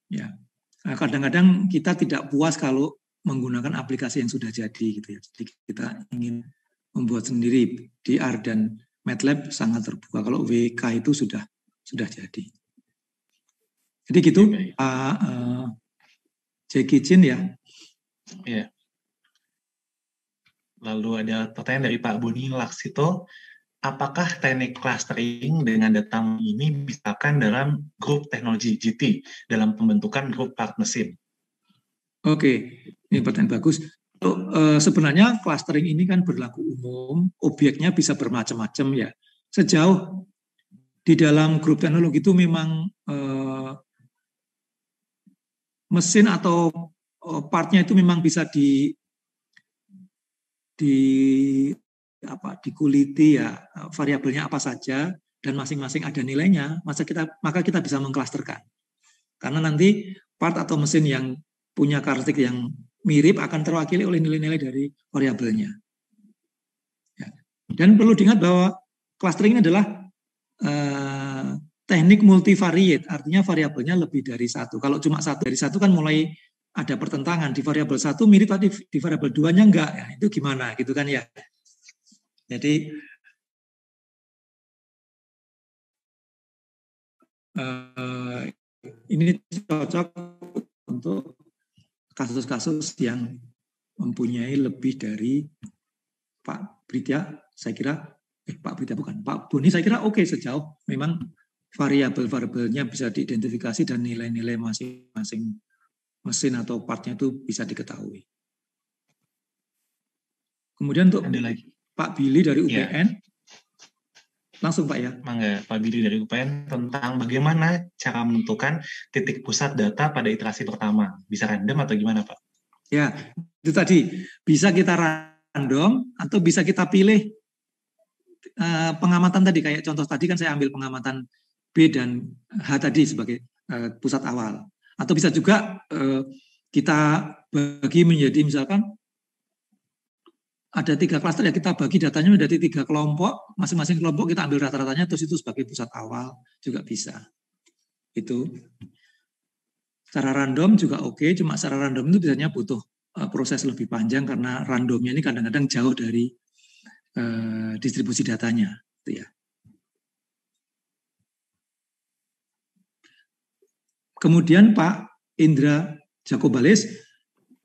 Ya, nah, kadang-kadang kita tidak puas kalau menggunakan aplikasi yang sudah jadi gitu ya. Jadi kita ingin membuat sendiri. Di R dan MATLAB sangat terbuka. Kalau WK itu sudah jadi. Jadi gitu, Pak Jeki Chin ya. Iya. Lalu ada pertanyaan dari Pak Boni Laksito. Apakah teknik clustering dengan data ini misalkan dalam grup teknologi GT dalam pembentukan grup part mesin? Oke, ini pertanyaan bagus. Sebenarnya clustering ini kan berlaku umum, objeknya bisa bermacam-macam ya. Sejauh di dalam grup teknologi itu memang mesin atau partnya itu memang bisa dikuliti ya, variabelnya apa saja dan masing-masing ada nilainya, maka kita bisa mengklasterkan. Karena nanti part atau mesin yang punya karakteristik yang mirip akan terwakili oleh nilai-nilai dari variabelnya. Ya. Dan perlu diingat bahwa clustering ini adalah teknik multivariate, artinya variabelnya lebih dari satu. Kalau cuma satu dari satu kan mulai ada pertentangan. Di variabel satu mirip tadi, di variabel duanya enggak. Ya, itu gimana gitu kan ya. Jadi ini cocok untuk kasus-kasus yang mempunyai lebih dari Pak Britya, saya kira, Pak Britya bukan, Pak Boni saya kira oke sejauh memang variabel-variabelnya bisa diidentifikasi dan nilai-nilai masing-masing mesin atau partnya itu bisa diketahui. Kemudian untuk Pak Billy dari UPN, ya. Langsung Pak ya. Mangga, Pak Billy dari UPN tentang bagaimana cara menentukan titik pusat data pada iterasi pertama. Bisa random atau gimana Pak? Ya, itu tadi. Bisa kita random atau bisa kita pilih pengamatan tadi. Kayak contoh tadi kan saya ambil pengamatan B dan H tadi sebagai pusat awal. Atau bisa juga kita bagi menjadi misalkan ada 3 klaster ya, kita bagi datanya menjadi 3 kelompok, masing-masing kelompok kita ambil rata-ratanya terus itu sebagai pusat awal juga bisa. Itu secara random juga oke, cuma secara random itu biasanya butuh proses lebih panjang karena randomnya ini kadang-kadang jauh dari distribusi datanya, gitu ya. Kemudian Pak Indra Jacobales,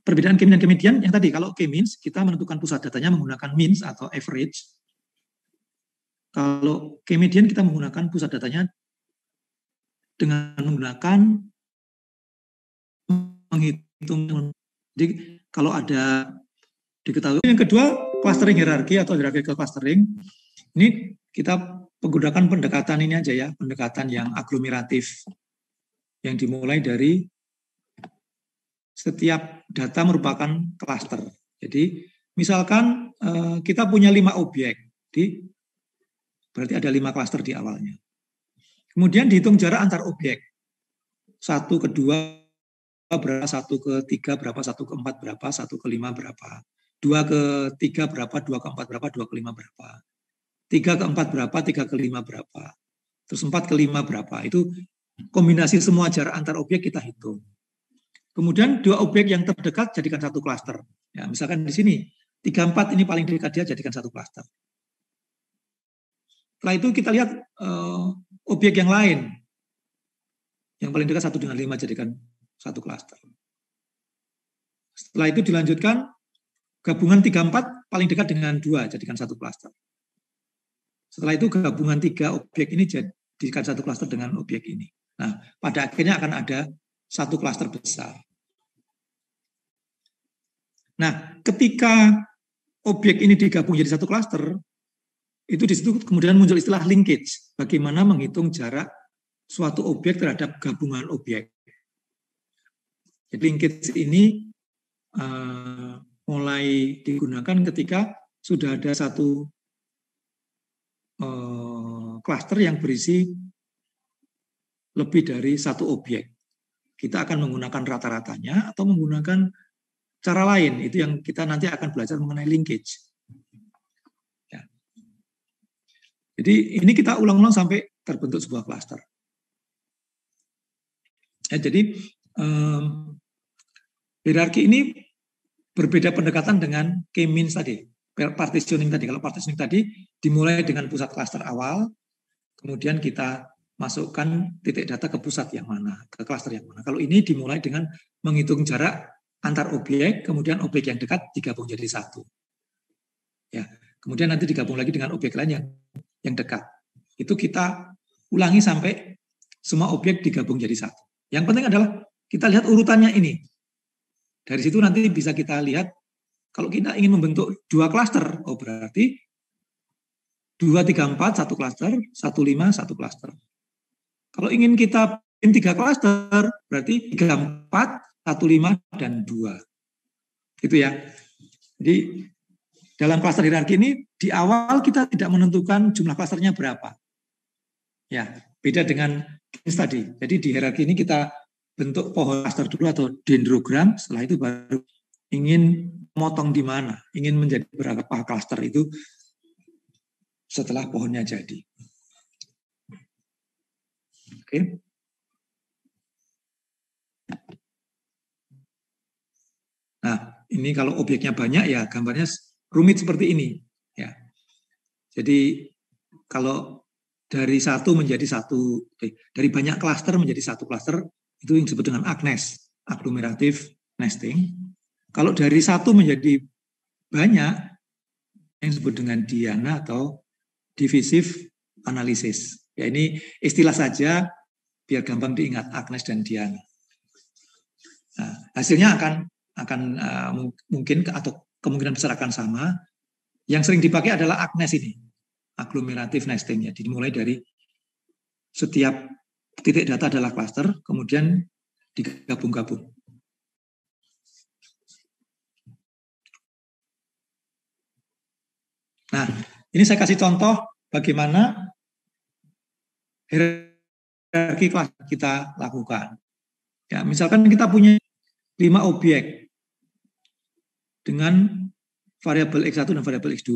perbedaan K-mean dan K-median yang tadi, kalau K-means kita menentukan pusat datanya menggunakan means atau average. Kalau K-median kita menggunakan pusat datanya dengan menggunakan menghitung. Jadi kalau ada diketahui. Yang kedua, clustering hierarki atau hierarchical clustering. Ini kita menggunakan pendekatan ini aja ya, pendekatan yang aglomeratif, yang dimulai dari setiap data merupakan cluster. Jadi misalkan kita punya 5 objek, berarti ada 5 cluster di awalnya. Kemudian dihitung jarak antar objek. 1 ke 2 berapa, 1 ke 3 berapa, 1 ke 4 berapa, 1 ke 5 berapa. 2 ke 3 berapa, 2 ke 4 berapa, 2 ke 5 berapa. 3 ke 4 berapa, 3 ke 5 berapa. Terus 4 ke 5 berapa. Itu kombinasi semua jarak antar objek kita hitung. Kemudian 2 objek yang terdekat jadikan 1 klaster. Ya, misalkan di sini 3, 4 ini paling dekat, dia jadikan 1 klaster. Setelah itu kita lihat objek yang lain. Yang paling dekat 1 dengan 5 jadikan 1 klaster. Setelah itu dilanjutkan gabungan 3, 4 paling dekat dengan 2 jadikan 1 klaster. Setelah itu gabungan 3 objek ini jadikan 1 klaster dengan objek ini. Nah, pada akhirnya akan ada 1 klaster besar. Nah, ketika objek ini digabung jadi 1 klaster, itu di situ kemudian muncul istilah linkage. Bagaimana menghitung jarak suatu objek terhadap gabungan objek. Jadi linkage ini mulai digunakan ketika sudah ada 1 klaster yang berisi lebih dari 1 objek. Kita akan menggunakan rata-ratanya atau menggunakan cara lain. Itu yang kita nanti akan belajar mengenai linkage. Ya. Jadi ini kita ulang-ulang sampai terbentuk sebuah klaster. Ya, jadi hierarki ini berbeda pendekatan dengan K-means tadi, partitioning tadi. Kalau partitioning tadi dimulai dengan pusat klaster awal, kemudian kita masukkan titik data ke pusat yang mana, ke klaster yang mana. Kalau ini dimulai dengan menghitung jarak antar objek, kemudian objek yang dekat digabung jadi 1. Ya, kemudian nanti digabung lagi dengan objek lain yang dekat. Itu kita ulangi sampai semua objek digabung jadi 1. Yang penting adalah kita lihat urutannya ini. Dari situ nanti bisa kita lihat kalau kita ingin membentuk 2 klaster, oh berarti 2, 3, 4 1 klaster, 1, 5 1 klaster. Kalau ingin kita bikin 3 klaster, berarti 3, 4, 1, 5, dan 2. Gitu ya. Jadi dalam klaster hierarki ini, di awal kita tidak menentukan jumlah klasternya berapa. Ya, beda dengan tadi. Jadi di hierarki ini kita bentuk pohon klaster dulu atau dendrogram, setelah itu baru ingin motong di mana, ingin menjadi berapa klaster itu setelah pohonnya jadi. Oke. Nah, ini kalau objeknya banyak ya gambarnya rumit seperti ini. Ya. Jadi kalau dari 1 menjadi 1, dari banyak klaster menjadi 1 klaster, itu yang disebut dengan agnes, agglomerative nesting. Kalau dari 1 menjadi banyak, yang disebut dengan Diana atau divisive analysis. Ya ini istilah saja biar gampang diingat, Agnes dan Diana. Nah, hasilnya akan mungkin atau kemungkinan besar akan sama. Yang sering dipakai adalah Agnes ini, agglomerative nesting. Ya, dimulai dari setiap titik data adalah klaster, kemudian digabung-gabung. Nah, ini saya kasih contoh bagaimana hierarki kelas kita lakukan. Ya, misalkan kita punya 5 objek dengan variabel X1 dan variabel X2,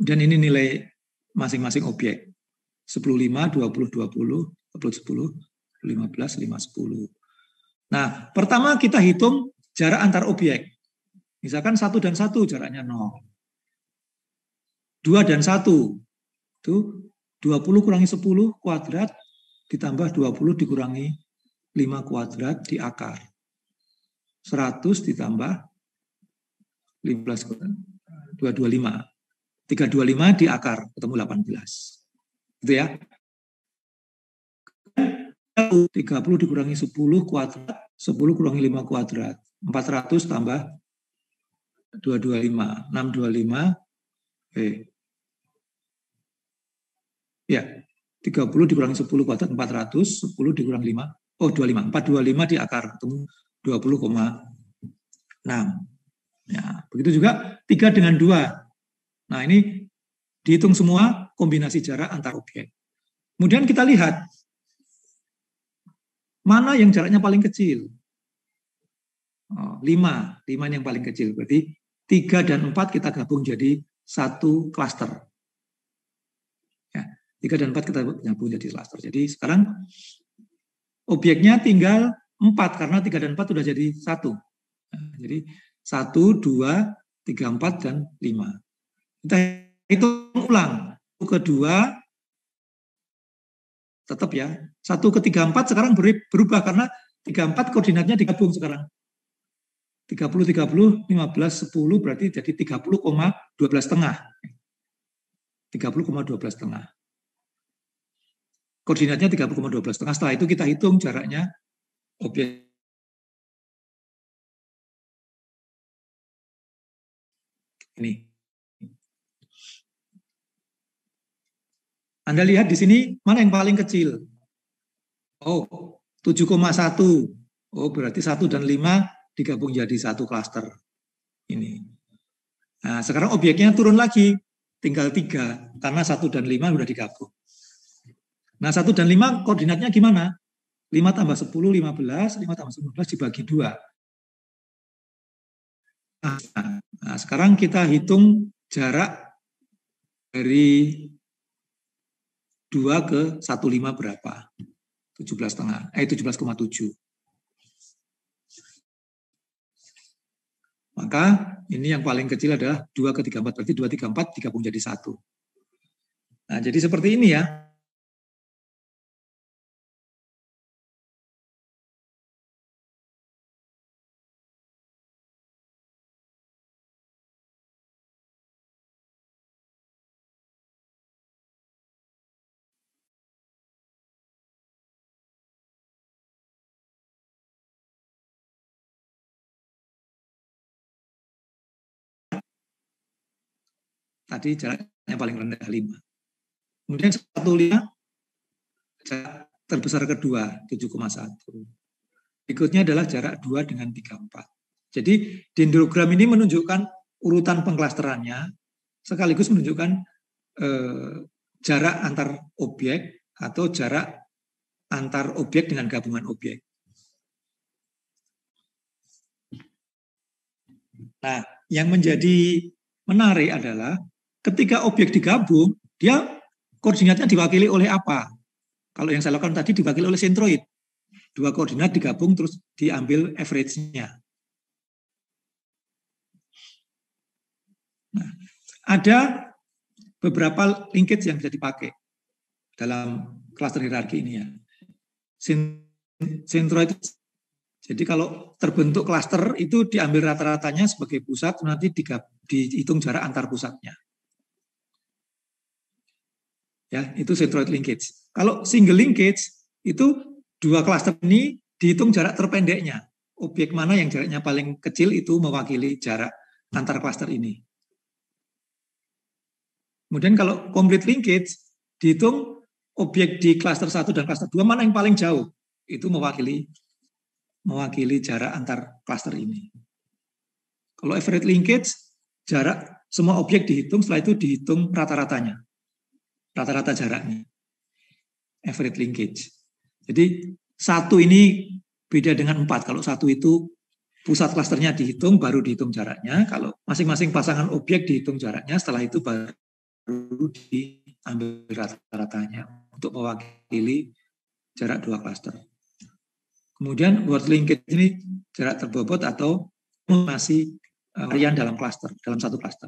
dan ini nilai masing-masing objek. 10, 5, 20, 20, 10, 10, 15, 5, 10. Nah, pertama kita hitung jarak antar objek. Misalkan 1 dan 1 jaraknya 0. 2 dan 1 itu 20 kurangi 10 kuadrat ditambah 20 dikurangi 5 kuadrat di akar. 100 ditambah 15 kuadrat, 225. 325 di akar, ketemu 18. Gitu ya. 30 dikurangi 10 kuadrat, 10 kurangi 5 kuadrat. 400 tambah 225, 625. Ya, 30 dikurangi 10 kuadrat, 400, 10 dikurangi 5, 25. 425 di akar, ketemu 20,6. Ya, begitu juga 3 dengan 2. Nah, ini dihitung semua kombinasi jarak antar objek. Kemudian kita lihat mana yang jaraknya paling kecil. 5 yang paling kecil. Berarti 3 dan 4 kita gabung jadi satu klaster. Ya, 3 dan 4 kita gabung jadi klaster. Jadi sekarang objeknya tinggal 4 karena 3 dan 4 sudah jadi 1. Nah, jadi 1, 2, 3, 4, dan 5. Kita hitung ulang. 1 ke 2, tetap ya. 1 ke 3, 4 sekarang berubah karena 3, 4 koordinatnya digabung sekarang. 30, 30, 15, 10 berarti jadi 30,12 setengah. 30,12 setengah. Koordinatnya 30,12 setengah. Setelah itu kita hitung jaraknya objek. Ini. Anda lihat di sini mana yang paling kecil? Oh, 7,1. Oh, berarti 1 dan 5 digabung jadi satu klaster. Ini. Nah, sekarang objeknya turun lagi. Tinggal 3. Karena 1 dan 5 sudah digabung. Nah, 1 dan 5 koordinatnya gimana? 5 tambah 10, 15. 5 tambah 19 dibagi 2. Nah, sekarang kita hitung jarak dari 2 ke 15 berapa? 17,7. Maka ini yang paling kecil adalah 2 ke 34. Berarti 2, 3, 4 digabung jadi 1. Nah, jadi seperti ini ya. Tadi jaraknya paling rendah 5. Kemudian 1,5 jarak terbesar kedua 7,1. Berikutnya adalah jarak 2 dengan 3,4. Jadi dendrogram ini menunjukkan urutan pengklasterannya sekaligus menunjukkan jarak antar objek atau jarak antar objek dengan gabungan objek. Nah, yang menjadi menarik adalah ketika objek digabung, dia koordinatnya diwakili oleh apa? Kalau yang saya lakukan tadi diwakili oleh sentroid. 2 koordinat digabung terus diambil average-nya. Nah, ada beberapa linkage yang bisa dipakai dalam cluster hierarki ini ya. Sentroid. Jadi kalau terbentuk klaster itu diambil rata-ratanya sebagai pusat, nanti dihitung jarak antar pusatnya. Ya, itu centroid linkage. Kalau single linkage itu 2 klaster ini dihitung jarak terpendeknya. Objek mana yang jaraknya paling kecil itu mewakili jarak antar klaster ini. Kemudian kalau complete linkage dihitung objek di klaster 1 dan klaster 2 mana yang paling jauh. Itu mewakili jarak antar klaster ini. Kalau average linkage, jarak semua objek dihitung, setelah itu dihitung rata-ratanya. Rata-rata jaraknya. Average linkage. Jadi 1 ini beda dengan 4. Kalau 1 itu pusat klasternya dihitung, baru dihitung jaraknya. Kalau masing-masing pasangan objek dihitung jaraknya, setelah itu baru diambil rata-ratanya untuk mewakili jarak 2 klaster. Kemudian word linkage ini jarak terbobot atau masih varian dalam cluster, dalam satu cluster.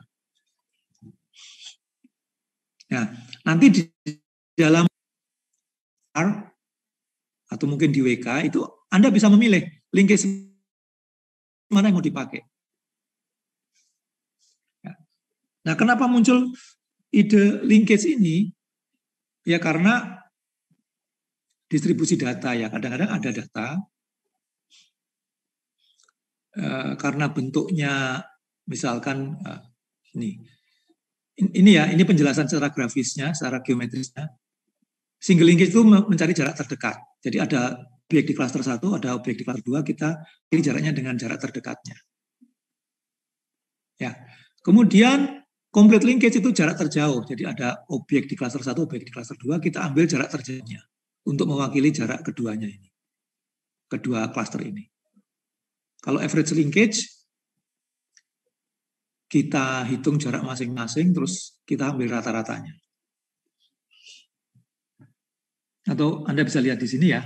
Nah, nanti di dalam R atau mungkin di WK itu Anda bisa memilih linkage mana yang mau dipakai. Nah, kenapa muncul ide linkage ini? Ya karena distribusi data ya. Kadang-kadang ada data karena bentuknya misalkan ini ya, ini penjelasan secara grafisnya, secara geometrisnya. Single linkage itu mencari jarak terdekat. Jadi ada objek di klaster 1, ada objek di klaster 2, kita pilih jaraknya dengan jarak terdekatnya. Ya. Kemudian complete linkage itu jarak terjauh. Jadi ada objek di klaster 1, objek di klaster 2, kita ambil jarak terjauhnya untuk mewakili jarak keduanya ini. Kedua klaster ini. Kalau average linkage, kita hitung jarak masing-masing, terus kita ambil rata-ratanya. Atau Anda bisa lihat di sini ya.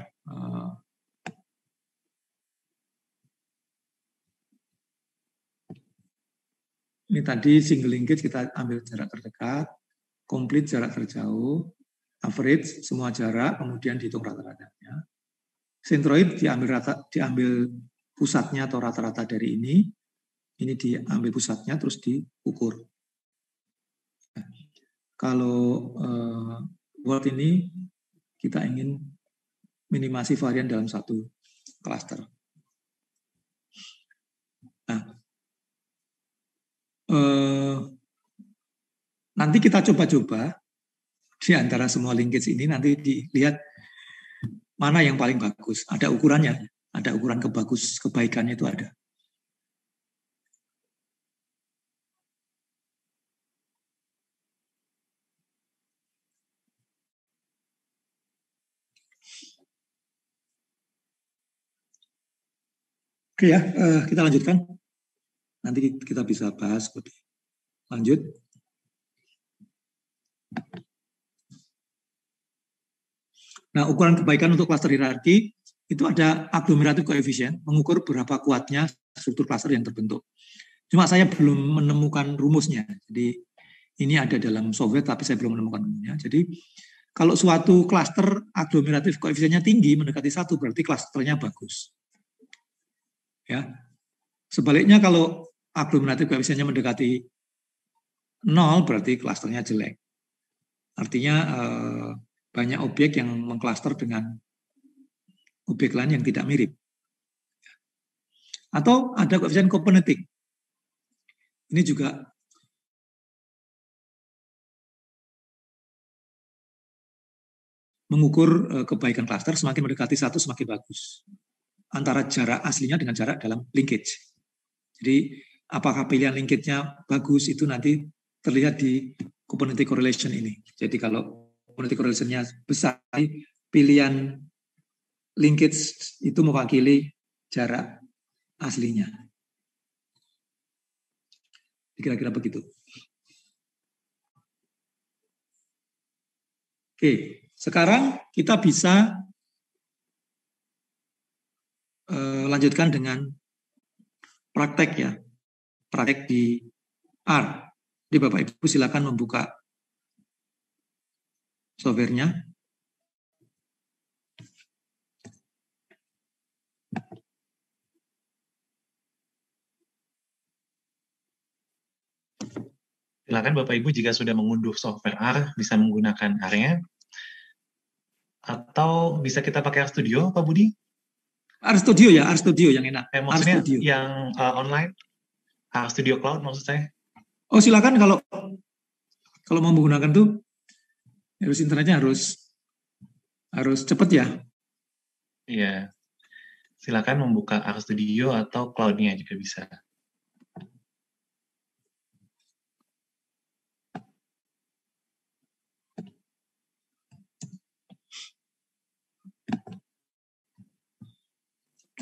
Ini tadi single linkage kita ambil jarak terdekat, complete jarak terjauh, average semua jarak, kemudian dihitung rata-ratanya. Centroid diambil pusatnya atau rata-rata dari ini diambil pusatnya terus diukur. Kalau word ini kita ingin minimasi varian dalam satu klaster. Nah, nanti kita coba-coba di antara semua linkage ini nanti dilihat mana yang paling bagus. Ada ukurannya, ada ukuran kebaikannya itu ada. Oke ya, kita lanjutkan. Nanti kita bisa bahas lebih lanjut. Nah, ukuran kebaikan untuk klaster hierarki itu ada agglomerative coefficient, mengukur berapa kuatnya struktur klaster yang terbentuk. Cuma saya belum menemukan rumusnya. Jadi ini ada dalam software, tapi saya belum menemukan rumusnya. Jadi kalau suatu klaster agglomerative coefficient-nya tinggi, mendekati 1, berarti klasternya bagus. Ya. Sebaliknya kalau agglomerative coefficient-nya mendekati 0, berarti klasternya jelek. Artinya banyak objek yang mengklaster dengan objek lain yang tidak mirip. Atau ada koefisien kopernitik. Ini juga mengukur kebaikan klaster, semakin mendekati 1 semakin bagus. Antara jarak aslinya dengan jarak dalam linkage. Jadi apakah pilihan linkage-nya bagus itu nanti terlihat di copernitic correlation ini. Jadi kalau copernitic correlation-nya besar, pilihan linkage itu mewakili jarak aslinya. Kira-kira begitu. Oke, sekarang kita bisa lanjutkan dengan praktek ya. Praktek di R. Jadi Bapak Ibu silakan membuka software-nya. Silakan Bapak Ibu jika sudah mengunduh software R bisa menggunakan R-nya. Atau bisa kita pakai RStudio, Pak Budi? RStudio ya, RStudio yang enak. Maksudnya RStudio. yang online, RStudio Cloud maksud saya. Oh silakan kalau mau menggunakan tuh harus internetnya harus cepat ya. Iya. Silakan membuka RStudio atau cloud-nya juga bisa.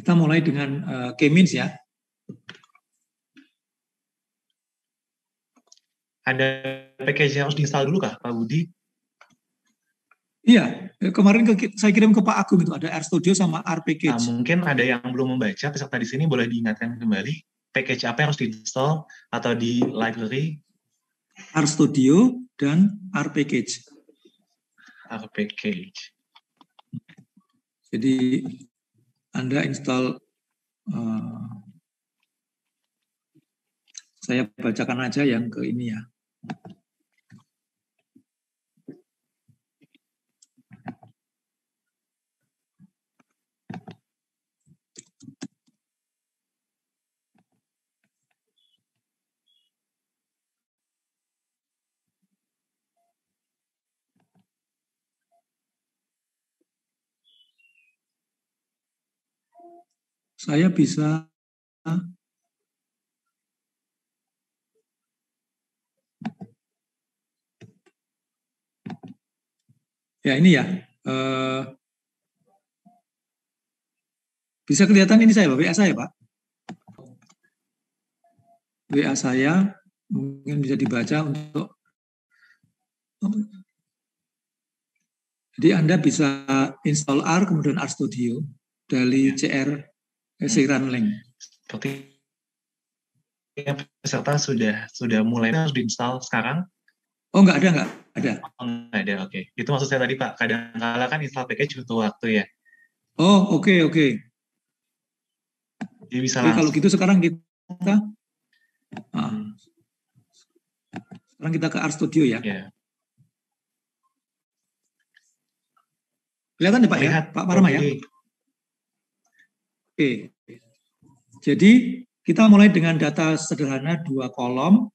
Kita mulai dengan K-means ya. Ada package yang harus diinstal dulu kah, Pak Budi? Iya, kemarin saya kirim ke Pak Agung itu ada RStudio sama R Nah, Package. mungkin ada yang belum membaca, peserta di sini boleh diingatkan kembali, package apa yang harus di-install atau di library? RStudio dan R Package. R Package. Jadi Anda install, saya bacakan aja yang ke ini ya. Saya bisa ya ini ya. Bisa kelihatan ini saya, WA saya, Pak. WA saya mungkin bisa dibaca untuk. Jadi Anda bisa install R kemudian RStudio dari CR Siranlink. Seperti peserta sudah mulai harus diinstal sekarang? Oh, nggak ada. Oh, nggak ada, oke. Itu maksud saya tadi, Pak. Kadang-kala kan install package butuh waktu ya. Oh, oke. Jadi bisa Oke, kalau langsung. gitu sekarang kita ke RStudio ya. Ya. Kelihatan ya Pak Lihat, ya, Pak Parma ya. Oke. Jadi kita mulai dengan data sederhana 2 kolom.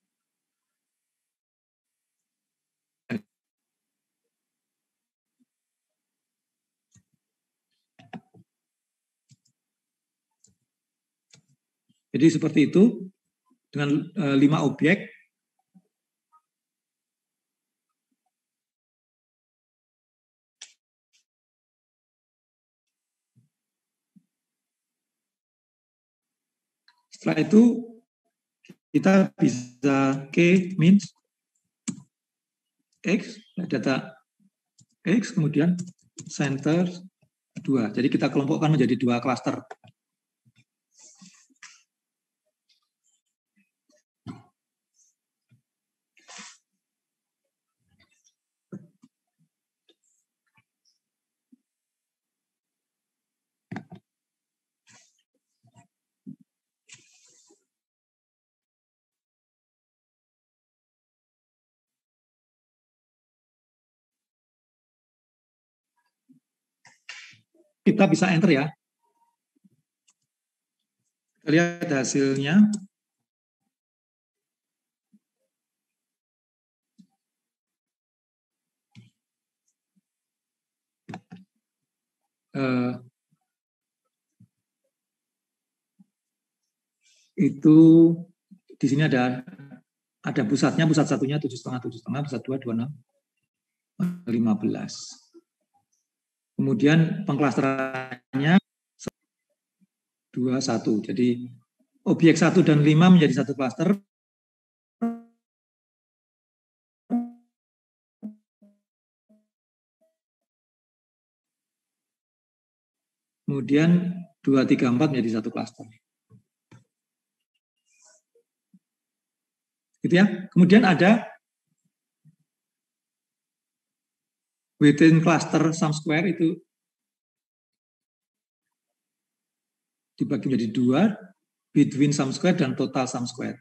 Jadi seperti itu dengan 5 objek. Setelah itu kita bisa means X, data X, kemudian center 2. Jadi kita kelompokkan menjadi 2 klaster. Kita bisa enter ya. Kita lihat hasilnya. Itu di sini ada pusatnya, pusat satunya 7,5, pusat 2, 26, 15. Kemudian pengklasterannya 21. Jadi objek 1 dan 5 menjadi satu klaster. Kemudian 2, 3, 4 menjadi satu klaster. Gitu ya. Kemudian ada within cluster sum square, itu dibagi menjadi 2, between sum square dan total sum square.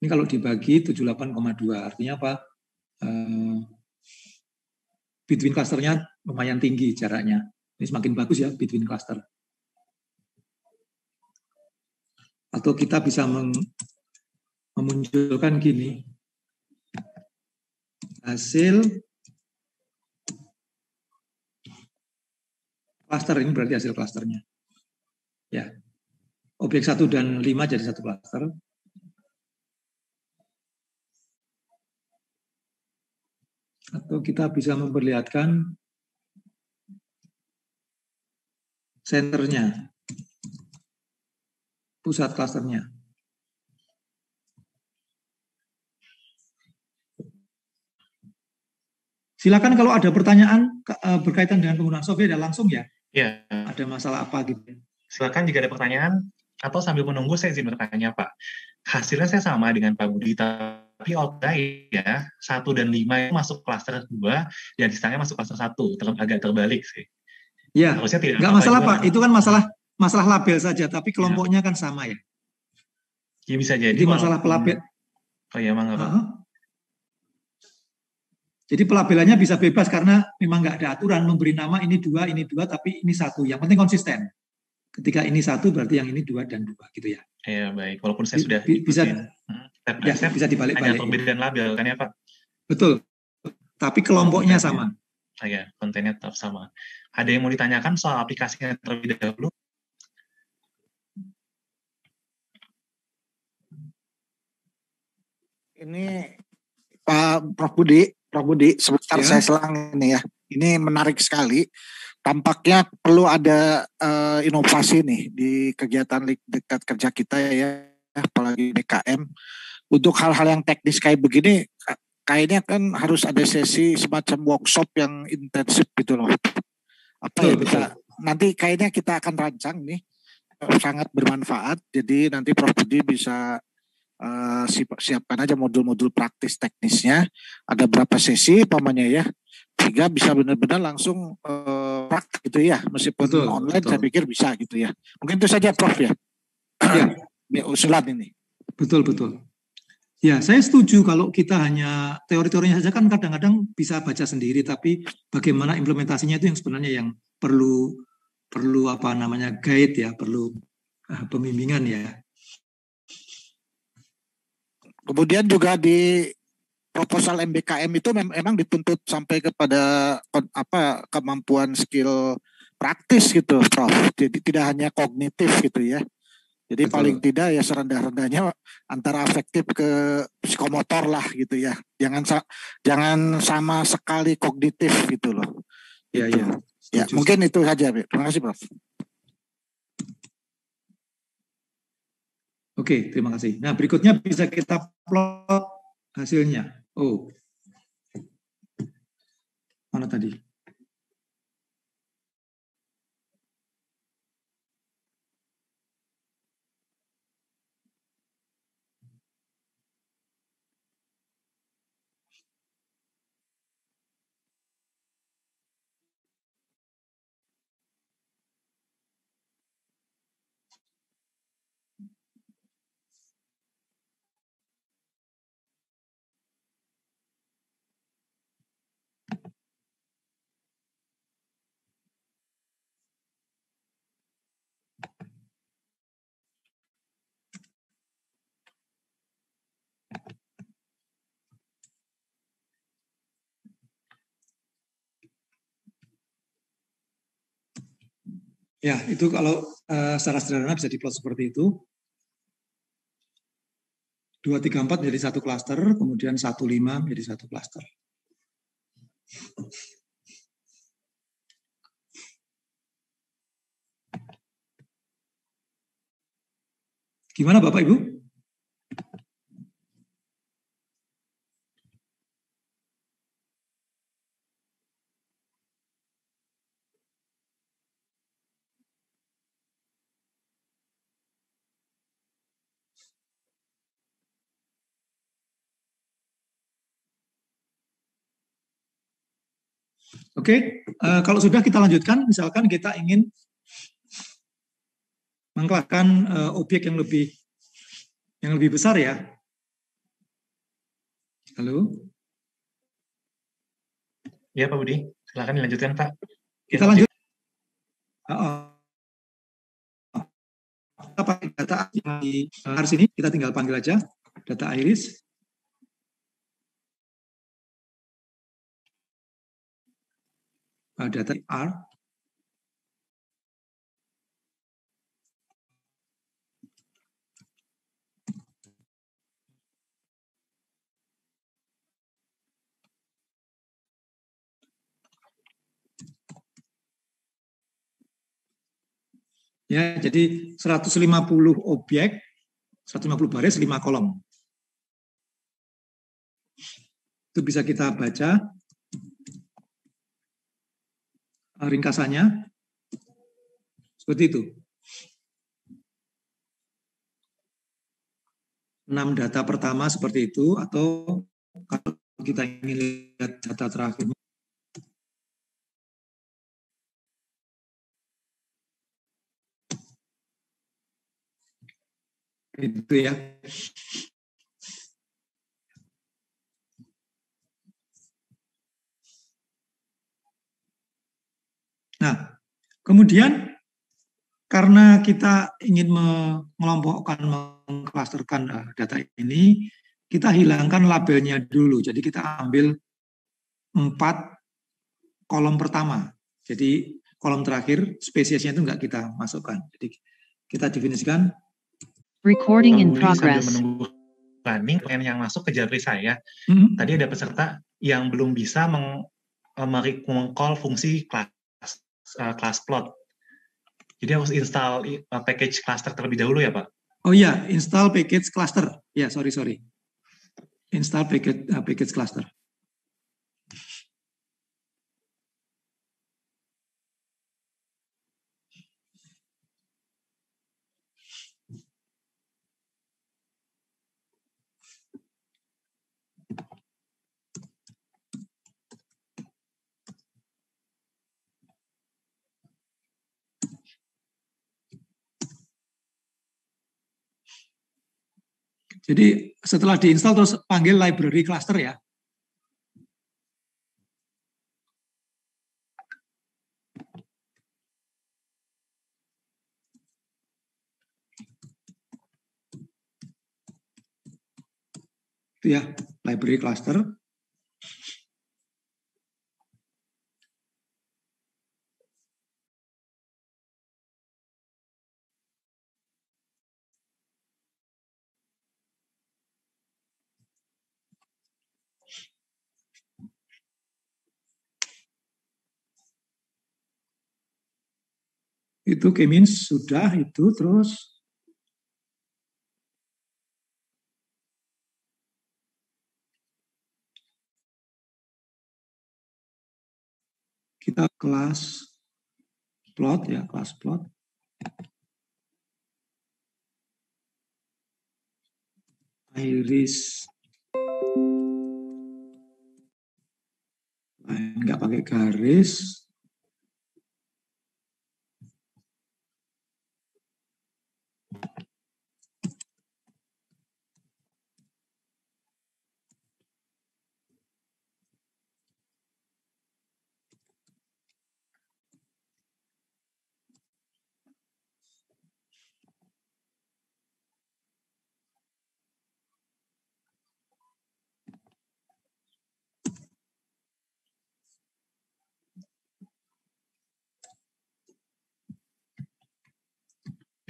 Ini kalau dibagi 78,2, artinya apa? Between clusternya lumayan tinggi jaraknya. Ini semakin bagus ya between cluster. Atau kita bisa memunculkan gini. Hasil cluster, ini berarti hasil clusternya. Ya. Objek 1 dan 5 jadi satu cluster. Atau kita bisa memperlihatkan senternya, pusat klasternya. Silakan kalau ada pertanyaan berkaitan dengan penggunaan software langsung ya. Ya. Ada masalah apa gitu? Silakan jika ada pertanyaan atau sambil menunggu saya izin bertanya Pak. Hasilnya saya sama dengan Pak Budi, tapi ya 1 dan 5 itu masuk klaster 2 dan sisanya masuk klaster 1, agak terbalik sih. Ya, nggak masalah Pak, itu kan masalah label saja, tapi kelompoknya kan sama ya. Ya bisa jadi. Jadi masalah pelabel. Oh ya, Pak. Jadi pelabelannya bisa bebas karena memang nggak ada aturan memberi nama ini dua, tapi ini 1. Yang penting konsisten. Ketika ini 1 berarti yang ini 2 dan 2 gitu ya. Iya baik, walaupun saya sudah bisa bisa dibalik-balik. Hanya perbedaan label kan ya Pak? Betul. Tapi kelompoknya sama. Ya, kontennya tetap sama. Ada yang mau ditanyakan soal aplikasinya terlebih dahulu? Ini Pak Prof Budi, sebentar ya. Saya selang ini ya. Ini menarik sekali. Tampaknya perlu ada inovasi nih di kegiatan dekat kerja kita ya, apalagi BKM. Untuk hal-hal yang teknis kayak begini, kayaknya kan harus ada sesi semacam workshop yang intensif gitu loh. Apa ya bisa? Nanti kayaknya kita akan rancang nih, sangat bermanfaat. Jadi nanti Prof Budi bisa siapkan aja modul-modul praktis teknisnya. Ada berapa sesi pamannya ya, sehingga bisa benar-benar langsung praktik gitu ya, meskipun online saya pikir bisa gitu ya. Mungkin itu saja Prof ya. Ya usulan ini. Betul. Ya, saya setuju kalau kita hanya teori-teorinya saja kan kadang-kadang bisa baca sendiri, tapi bagaimana implementasinya itu yang sebenarnya yang perlu guide ya, perlu pembimbingan ya. Kemudian juga di proposal MBKM itu memang dituntut sampai kepada kemampuan skill praktis gitu, Prof. Jadi tidak hanya kognitif gitu ya. Jadi paling tidak ya serendah-rendahnya antara afektif ke psikomotor lah gitu ya. Jangan sama sekali kognitif gitu loh. Iya. Ya, mungkin itu saja, terima kasih, Prof. Oke, terima kasih. Nah, berikutnya bisa kita plot hasilnya. Oh, mana tadi? Ya, itu kalau secara sederhana bisa diplot seperti itu. 2, 3, 4 menjadi satu klaster, kemudian 1, 5 menjadi satu klaster. Gimana Bapak Ibu? Oke, kalau sudah kita lanjutkan, misalkan kita ingin mengkelaskan objek yang lebih besar ya. Halo? Ya Pak Budi, silakan dilanjutkan Pak. Kita lanjut. Kita pakai data yang di harus ini, kita tinggal panggil aja data iris. Data R. Ya, jadi 150 objek, 150 baris, 5 kolom. Itu bisa kita baca ringkasannya seperti itu. 6 data pertama seperti itu, atau kalau kita ingin lihat data terakhir, itu ya. Nah, kemudian karena kita ingin mengelompokkan, mengklasterkan data ini, kita hilangkan labelnya dulu. Jadi kita ambil 4 kolom pertama. Jadi kolom terakhir spesiesnya itu enggak kita masukkan. Jadi kita definisikan. Recording in progress. Sambil menunggu planning yang masuk ke Jabri saya, tadi ada peserta yang belum bisa meng-call fungsi class plot. Jadi harus install package cluster terlebih dahulu ya, Pak? Oh iya, install package cluster. Ya, sorry. Install package cluster. Jadi setelah diinstal terus panggil library cluster ya. Itu ya, library cluster. Itu K-means sudah itu, terus kita kelas plot ya, kelas plot. Iris nggak pakai garis.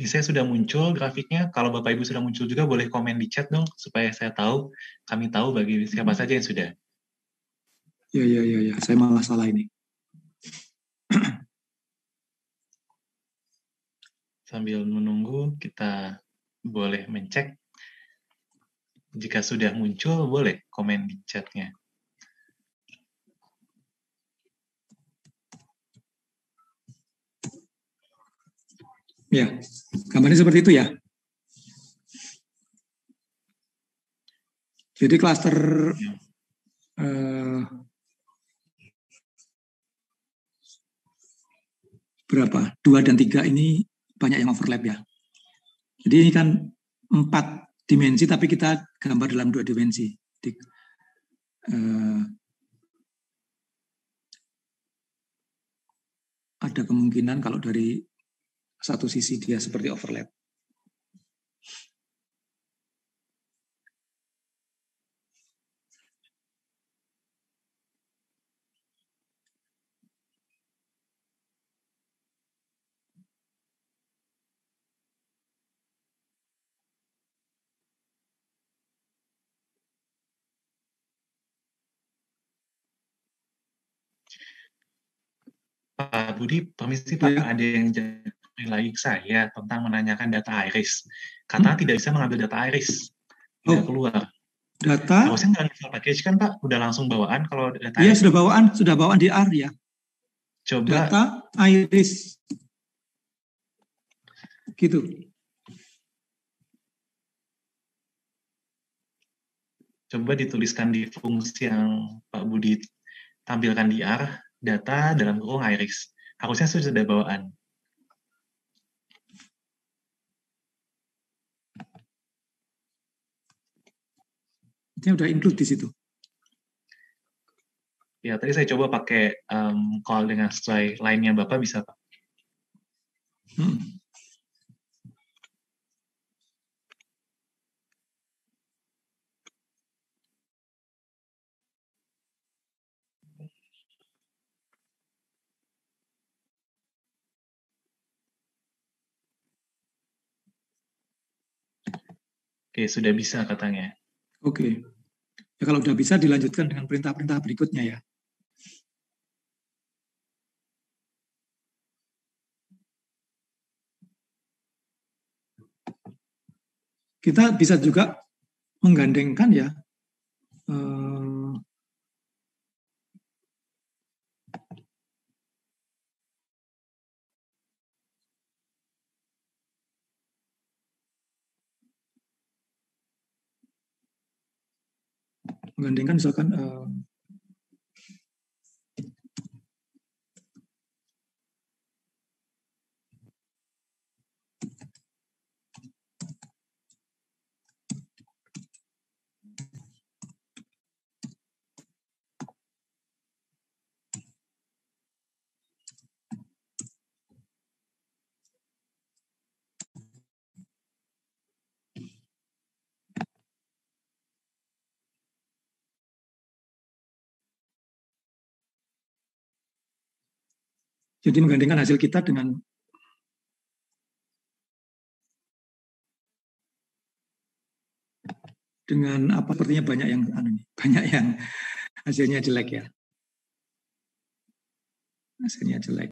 Di saya sudah muncul grafiknya. Kalau Bapak Ibu sudah muncul juga, boleh komen di chat dong, supaya saya tahu, kami tahu bagi siapa saja yang sudah. Ya. Saya malah salah ini. Sambil menunggu, kita boleh mencek. Jika sudah muncul, boleh komen di chatnya. Ya, gambarnya seperti itu ya. Jadi klaster berapa? 2 dan 3 ini banyak yang overlap ya. Jadi ini kan 4 dimensi, tapi kita gambar dalam 2 dimensi. Jadi, ada kemungkinan kalau dari satu sisi dia seperti overlap. Pak Budi, permisi Pak, ada yang lagi saya tentang menanyakan data iris. Katanya tidak bisa mengambil data iris, tidak keluar. Data? Harusnya nggak install package kan Pak? Udah langsung bawaan kalau data Iya, iris? sudah bawaan di R ya. Coba data iris. Gitu. Coba dituliskan di fungsi yang Pak Budi tampilkan di R, data dalam kurung iris. Harusnya sudah bawaan. Ini udah include di situ. Ya, tadi saya coba pakai call dengan sesuai line-nya Bapak, bisa Pak? Oke, sudah bisa katanya. Oke. Ya, kalau udah bisa dilanjutkan dengan perintah-perintah berikutnya ya. Kita bisa juga menggandengkan ya menggandengkan misalkan jadi menggandengkan hasil kita dengan apa, sepertinya banyak yang hasilnya jelek ya. Hasilnya jelek.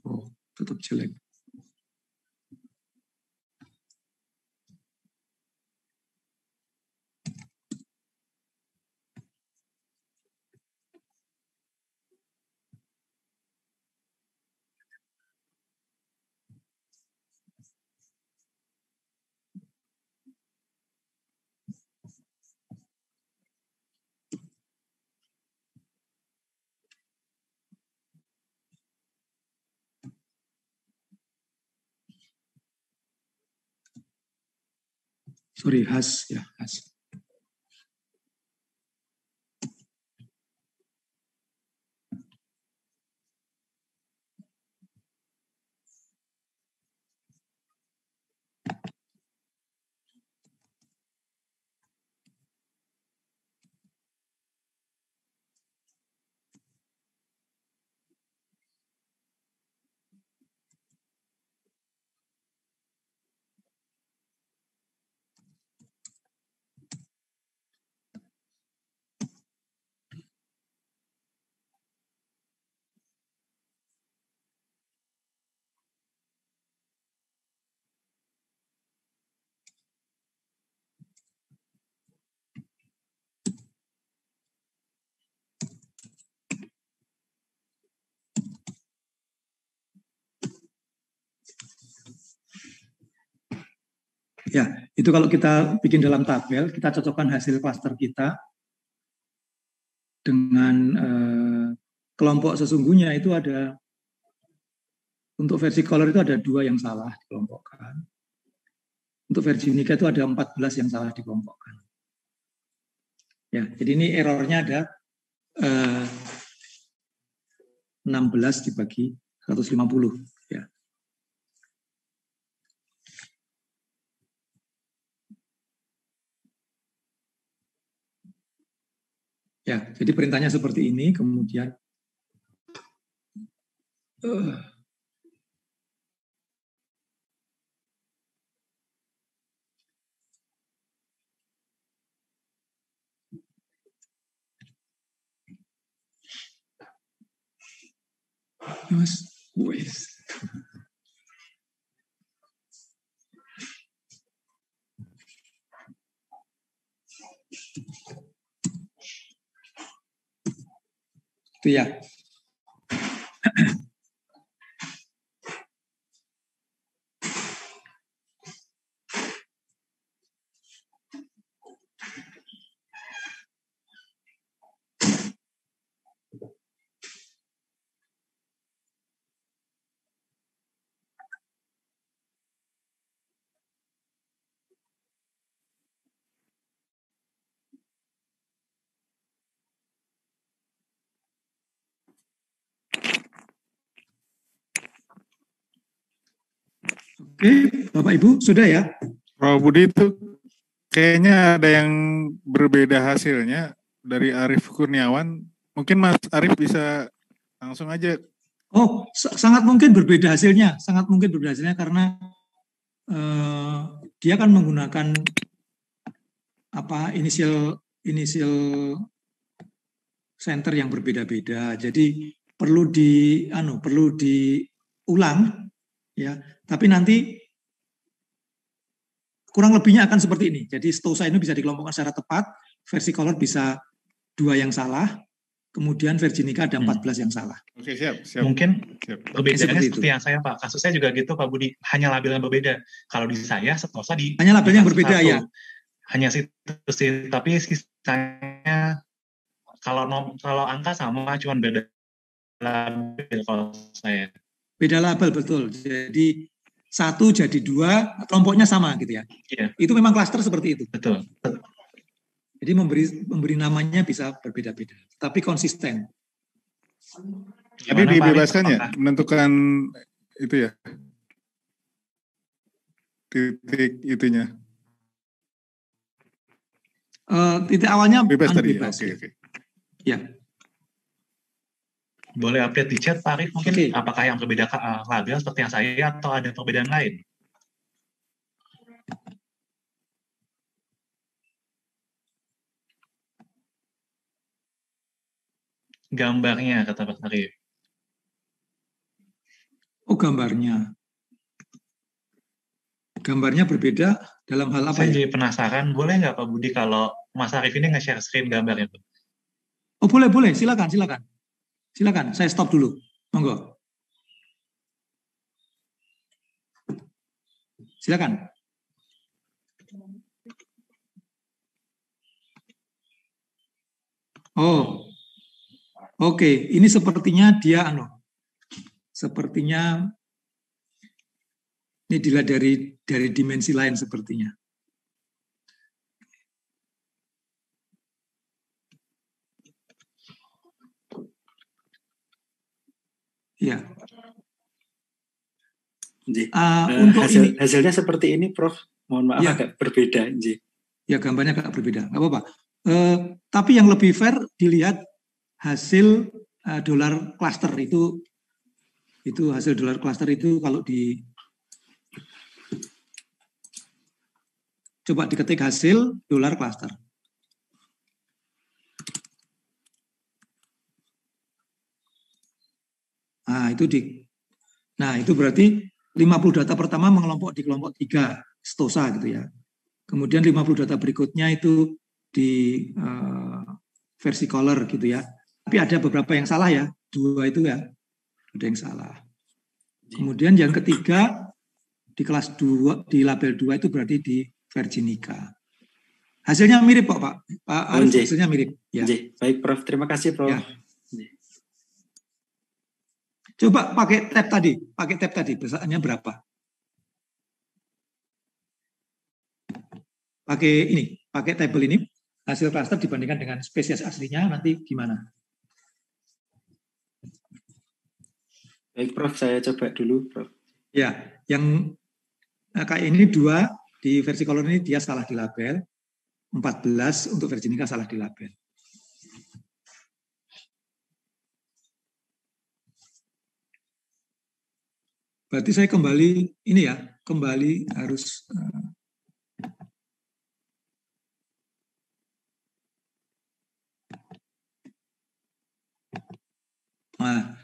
Oh, tetap jelek. Sorry, has. Ya, itu kalau kita bikin dalam tabel, kita cocokkan hasil klaster kita dengan kelompok sesungguhnya itu ada, untuk versi color itu ada 2 yang salah dikelompokkan. Untuk versi unika itu ada 14 yang salah dikelompokkan. Ya, jadi ini errornya ada 16 dibagi 150. Ya. Ya, jadi perintahnya seperti ini, kemudian Mas, wes. Itu ya. Oke, Bapak Ibu, sudah ya? Pak Budi itu kayaknya ada yang berbeda hasilnya dari Arief Kurniawan. Mungkin Mas Arief bisa langsung aja. Oh, sangat mungkin berbeda hasilnya. Sangat mungkin berbeda hasilnya karena dia kan menggunakan inisial center yang berbeda-beda. Jadi perlu diulang ya. Tapi nanti kurang lebihnya akan seperti ini. Jadi stosa ini bisa dikelompokkan secara tepat, versicolor bisa 2 yang salah, kemudian virginica ada 14 yang salah. Oke, siap. Mungkin perbedaannya seperti itu. yang saya, Pak. Kasusnya juga gitu, Pak Budi. Hanya label yang berbeda. Kalau di saya, stosa di... Hanya label yang berbeda, ya? Hanya situ sih. Tapi sisanya, kalau angka sama, cuma beda label kalau saya. Beda label, betul. Jadi 1 jadi 2, kelompoknya sama gitu ya. Iya. Itu memang klaster seperti itu. Betul. Jadi memberi namanya bisa berbeda-beda, tapi konsisten. Tapi dibebaskan ya, menentukan itu ya, titik itunya. Titik awalnya bebas tadi. Bebas. Oke. Ya. Boleh update di chat, Pak Arief, mungkin apakah yang berbeda label seperti yang saya atau ada perbedaan lain? Gambarnya, kata Pak Arief. Oh, gambarnya. Gambarnya berbeda dalam hal apa? Saya jadi penasaran, boleh nggak Pak Budi kalau Mas Arief ini nge-share screen gambarnya? Oh, boleh. Silakan. Silakan, saya stop dulu. Monggo. Silakan. Oh, oke. Ini sepertinya dia sepertinya ini dilihat dari dimensi lain sepertinya. Ya. Untuk hasilnya seperti ini, Prof. Mohon maaf ya, agak berbeda, Nji. Ya, gambarnya agak berbeda. Nggak apa-apa. Tapi yang lebih fair dilihat hasil dolar cluster itu hasil dolar cluster itu kalau coba diketik hasil dolar cluster. Nah, itu berarti 50 data pertama mengelompok di kelompok 3 stosa gitu ya. Kemudian 50 data berikutnya itu di versicolor gitu ya. Tapi ada beberapa yang salah ya, 2 itu ya. Ada yang salah. Kemudian yang ketiga di kelas 2, di label 2 itu berarti di virginica. Hasilnya mirip kok, Pak. Hasilnya mirip. Ya. Baik, Prof. Terima kasih, Prof. Ya. Coba pakai tab tadi, besarnya berapa? Pakai tabel ini, hasil cluster dibandingkan dengan spesies aslinya, nanti gimana? Baik, Prof, saya coba dulu, Prof. Ya, yang kayak ini 2, di versicolor ini dia salah di label, 14 untuk virginica salah di label. Berarti saya kembali harus nah,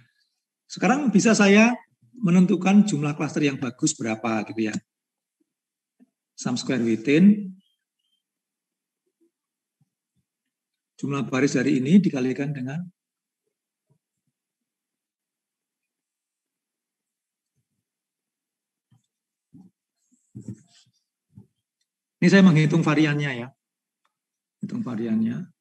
sekarang bisa saya menentukan jumlah klaster yang bagus berapa gitu ya. Sum square within jumlah baris dari ini dikalikan dengan ini saya menghitung variannya ya. Hitung variannya.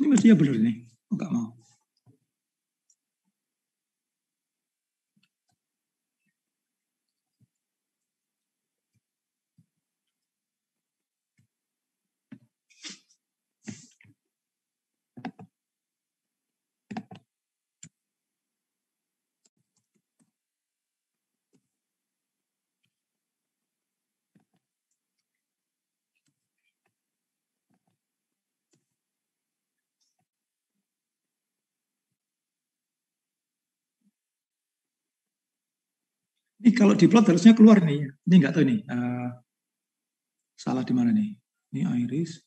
Ini mestinya benar nih, enggak mau. Ini kalau diplot harusnya keluar nih. Ini enggak tahu nih. Salah di mana nih? Ini iris.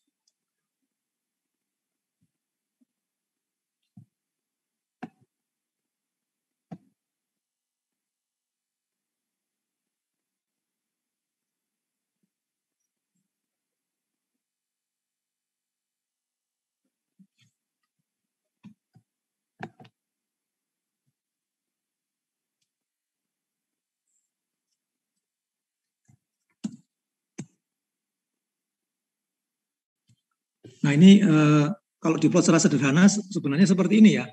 Nah ini kalau diplot secara sederhana sebenarnya seperti ini ya.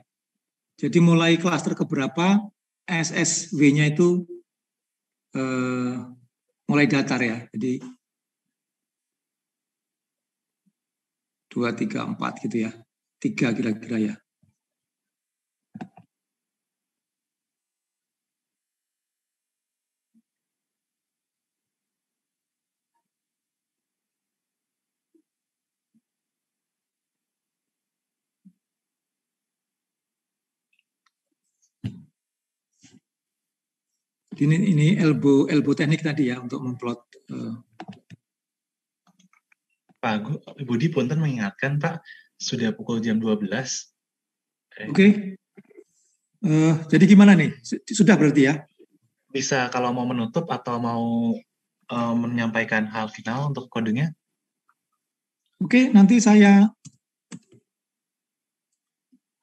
Jadi mulai klaster keberapa SSW-nya itu mulai datar ya. Jadi 2, 3, 4 gitu ya. 3 kira-kira ya. Ini elbow teknik tadi ya untuk memplot. Pak Budi punten mengingatkan Pak, sudah pukul jam 12. Oke. Jadi gimana nih? Sudah berarti ya? Bisa kalau mau menutup atau mau menyampaikan hal final untuk kodenya? Oke, nanti saya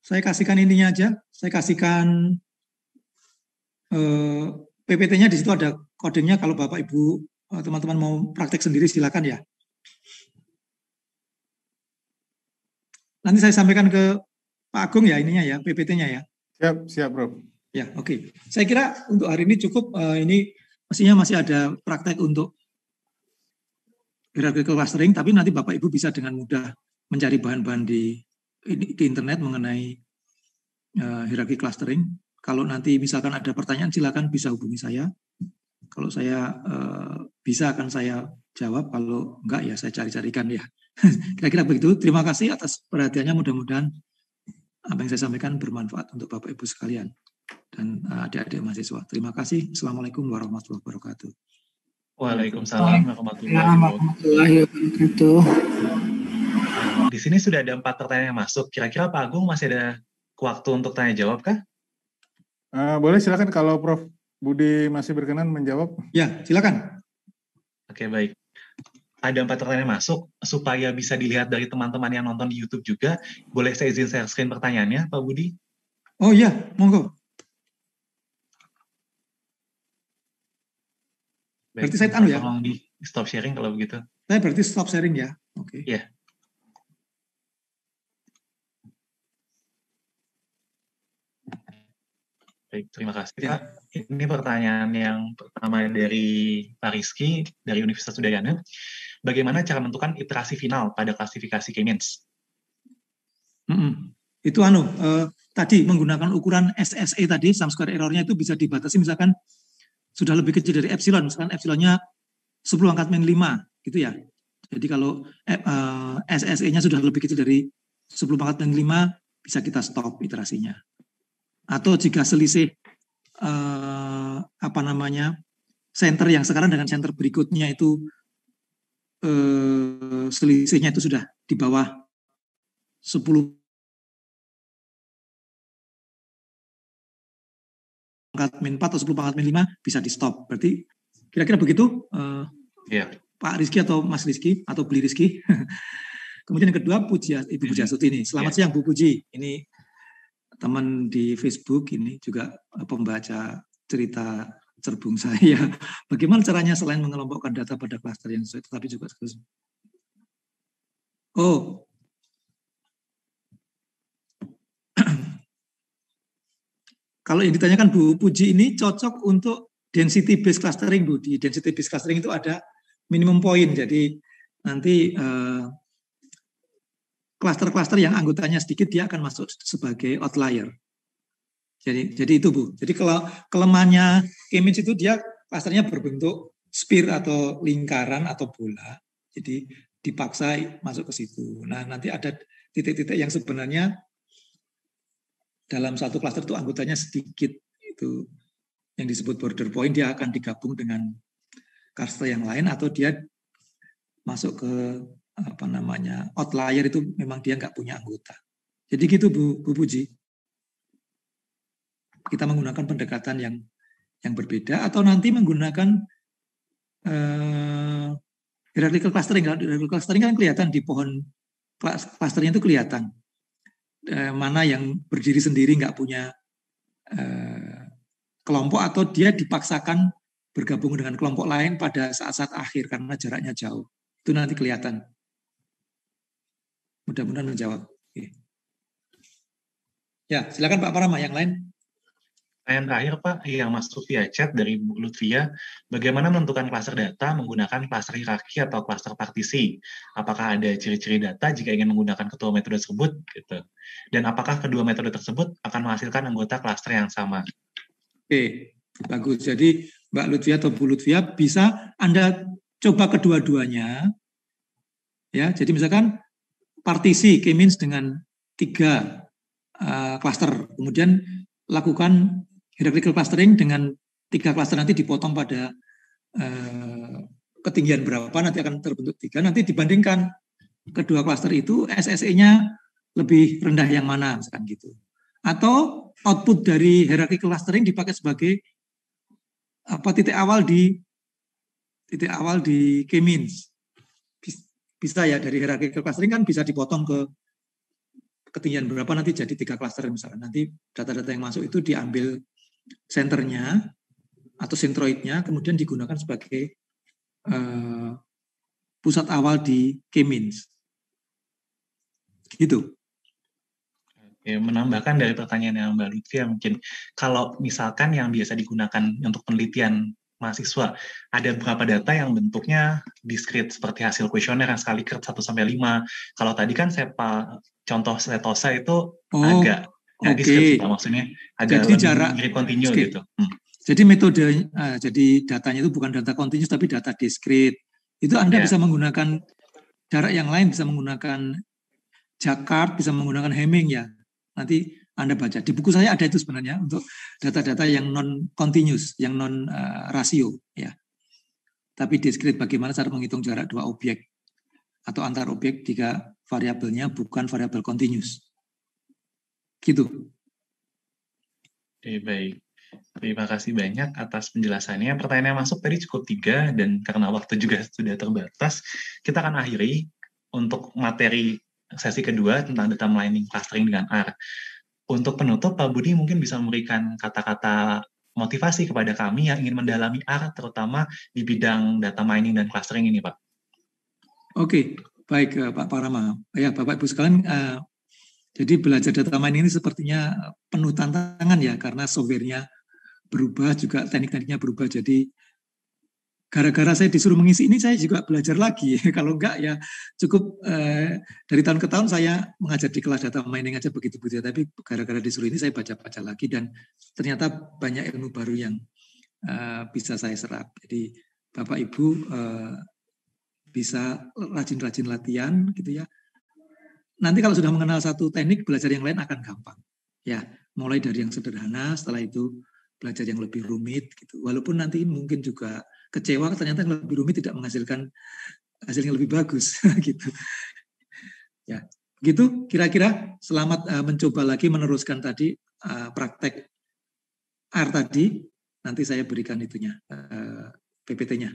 kasihkan ininya aja. Saya kasihkan PPT-nya, di situ ada kodenya. Kalau Bapak Ibu teman-teman mau praktek sendiri silakan ya. Nanti saya sampaikan ke Pak Agung ya ininya ya, PPT-nya ya. Siap Bro. Ya, oke. Saya kira untuk hari ini cukup. Ini mestinya masih ada praktek untuk hierarchical clustering, tapi nanti Bapak Ibu bisa dengan mudah mencari bahan-bahan di di internet mengenai hierarki clustering. Kalau nanti misalkan ada pertanyaan, silakan bisa hubungi saya. Kalau saya bisa akan saya jawab, kalau enggak ya saya cari-carikan ya. Kira-kira begitu. Terima kasih atas perhatiannya. Mudah-mudahan apa yang saya sampaikan bermanfaat untuk Bapak Ibu sekalian dan adik-adik mahasiswa. Terima kasih. Assalamualaikum warahmatullahi wabarakatuh. Waalaikumsalam warahmatullahi wabarakatuh. Di sini sudah ada 4 pertanyaan yang masuk. Kira-kira Pak Agung masih ada waktu untuk tanya jawab kah? Boleh, silakan kalau Prof. Budi masih berkenan menjawab. Ya, silakan. Oke, baik. Ada 4 pertanyaan yang masuk. Supaya bisa dilihat dari teman-teman yang nonton di YouTube juga, boleh saya izin share screen pertanyaannya, Pak Budi? Oh iya, monggo. Baik, berarti saya ya? Tolong di stop sharing kalau begitu. Saya berarti stop sharing ya? Oke. Iya. Baik, terima kasih Pak. Ini pertanyaan yang pertama dari Pak Rizky dari Universitas Udayana. Bagaimana cara menentukan iterasi final pada klasifikasi K-means? Itu tadi menggunakan ukuran SSE tadi, sum square error-nya itu bisa dibatasi misalkan sudah lebih kecil dari epsilon, misalkan epsilonnya 10⁻⁵, gitu ya. Jadi kalau SSE-nya sudah lebih kecil dari 10⁻⁵, bisa kita stop iterasinya. Atau jika selisih center yang sekarang dengan center berikutnya itu selisihnya itu sudah di bawah 10⁻⁴ atau 10⁻⁵, bisa di stop. Berarti kira-kira begitu, Pak Rizky atau Mas Rizky atau Beli Rizky. Kemudian yang kedua, Ibu Pujiastuti ini. Selamat siang Bu Puji. Ini teman di Facebook, ini juga pembaca cerita cerbung saya. Bagaimana caranya selain mengelompokkan data pada klaster yang sesuai, tetapi juga kalau yang ditanyakan Bu Puji ini cocok untuk density based clustering, Bu. Di density based clustering itu ada minimum point. Jadi nanti klaster-klaster yang anggotanya sedikit dia akan masuk sebagai outlier. Jadi itu Bu. Jadi kalau kelemahannya K-means itu dia klasternya berbentuk sphere atau lingkaran atau bola. Jadi dipaksa masuk ke situ. Nah, nanti ada titik-titik yang sebenarnya dalam satu klaster itu anggotanya sedikit, itu yang disebut border point, dia akan digabung dengan klaster yang lain atau dia masuk ke outlier, itu memang dia nggak punya anggota. Jadi gitu Bu Puji. Kita menggunakan pendekatan yang berbeda atau nanti menggunakan hierarchical clustering. Hierarchical clustering kan kelihatan di pohon clusternya itu kelihatan. Mana yang berdiri sendiri nggak punya kelompok atau dia dipaksakan bergabung dengan kelompok lain pada saat-saat akhir karena jaraknya jauh. Itu nanti kelihatan. Mudah-mudahan menjawab. Oke. Ya, silakan Pak Parama, yang lain. Yang terakhir Pak, yang masuk via chat dari Bu Lutfia, bagaimana menentukan klaster data menggunakan klaster hierarki atau klaster partisi? Apakah ada ciri-ciri data jika ingin menggunakan kedua metode tersebut? Gitu. Dan apakah kedua metode tersebut akan menghasilkan anggota klaster yang sama? Oke, bagus. Jadi Mbak Lutfia atau Bu Lutfia bisa Anda coba kedua-duanya. Ya, jadi misalkan partisi K-means dengan 3 klaster, kemudian lakukan hierarchical clustering dengan 3 klaster, nanti dipotong pada ketinggian berapa, nanti akan terbentuk 3, nanti dibandingkan kedua klaster itu SSE-nya lebih rendah yang mana, misalkan gitu. Atau output dari hierarchical clustering dipakai sebagai titik awal di K-means. Bisa ya, dari hierarchical clustering kan bisa dipotong ke ketinggian berapa, nanti jadi 3 klaster misalkan. Nanti data-data yang masuk itu diambil senternya atau sentroidnya, kemudian digunakan sebagai pusat awal di K-means. Gitu. Oke, menambahkan dari pertanyaan yang Mbak Lutfia, mungkin kalau misalkan yang biasa digunakan untuk penelitian mahasiswa. Ada beberapa data yang bentuknya discrete seperti hasil kuesioner yang skala Likert 1-5. Kalau tadi kan contoh setosa itu agak discrete, maksudnya agak jadi jarak mirip kontinu gitu. Jadi metode, jadi datanya itu bukan data continuous tapi data discrete. Itu Anda bisa menggunakan jarak yang lain, bisa menggunakan Jacquard, bisa menggunakan Hamming ya. Nanti Anda baca. Di buku saya ada itu sebenarnya untuk data-data yang non-continuous, yang non-rasio. Ya. Tapi discrete bagaimana cara menghitung jarak dua objek atau antar objek jika variabelnya bukan variabel continuous. Gitu. Oke, baik. Terima kasih banyak atas penjelasannya. Pertanyaan yang masuk tadi cukup 3, dan karena waktu juga sudah terbatas, kita akan akhiri untuk materi sesi kedua tentang data mining clustering dengan R. Untuk penutup, Pak Budi mungkin bisa memberikan kata-kata motivasi kepada kami yang ingin mendalami R, terutama di bidang data mining dan clustering ini, Pak. Oke, baik Pak Parama. Ya, Bapak Ibu sekalian, jadi belajar data mining ini sepertinya penuh tantangan ya, karena software-nya berubah, juga teknik-tekniknya berubah. Jadi gara-gara saya disuruh mengisi ini, saya juga belajar lagi. Kalau enggak ya cukup dari tahun ke tahun saya mengajar di kelas data mining aja begitu-begitu. Tapi gara-gara disuruh ini saya baca-baca lagi dan ternyata banyak ilmu baru yang bisa saya serap. Jadi Bapak Ibu bisa rajin-rajin latihan gitu ya. Nanti kalau sudah mengenal satu teknik, belajar yang lain akan gampang. Ya, mulai dari yang sederhana, setelah itu belajar yang lebih rumit gitu. Walaupun nanti mungkin juga kecewa ternyata yang lebih rumit tidak menghasilkan hasil yang lebih bagus gitu. Ya, begitu kira-kira. Selamat mencoba lagi meneruskan tadi praktek R tadi. Nanti saya berikan itunya PPT-nya.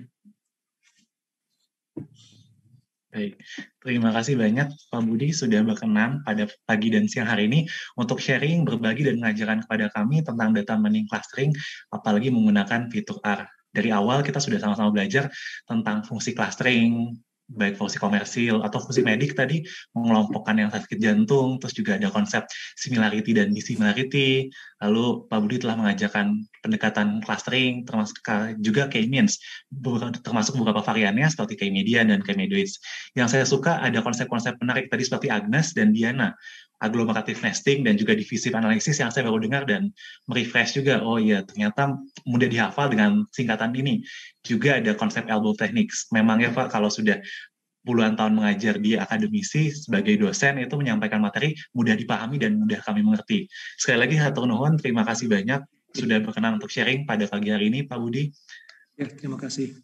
Baik, terima kasih banyak Pak Budi sudah berkenan pada pagi dan siang hari ini untuk sharing, berbagi, dan mengajarkan kepada kami tentang data mining clustering, apalagi menggunakan fitur R. Dari awal kita sudah sama-sama belajar tentang fungsi clustering, baik fungsi komersil atau fungsi medik tadi, mengelompokkan yang sakit jantung, terus juga ada konsep similarity dan dissimilarity. Lalu Pak Budi telah mengajarkan pendekatan clustering, termasuk juga K-means, termasuk beberapa variannya seperti K-median dan K-medoids. Yang saya suka ada konsep-konsep menarik tadi seperti Agnes dan Diana, agglomerative nesting dan juga divisive analysis yang saya baru dengar dan merefresh juga. Oh iya, ternyata mudah dihafal dengan singkatan ini. Juga ada konsep elbow techniques. Memang ya Pak, kalau sudah puluhan tahun mengajar di akademisi sebagai dosen itu menyampaikan materi mudah dipahami dan mudah kami mengerti. Sekali lagi hatur nuhun, terima kasih banyak sudah berkenan untuk sharing pada pagi hari ini Pak Budi. Ya, terima kasih.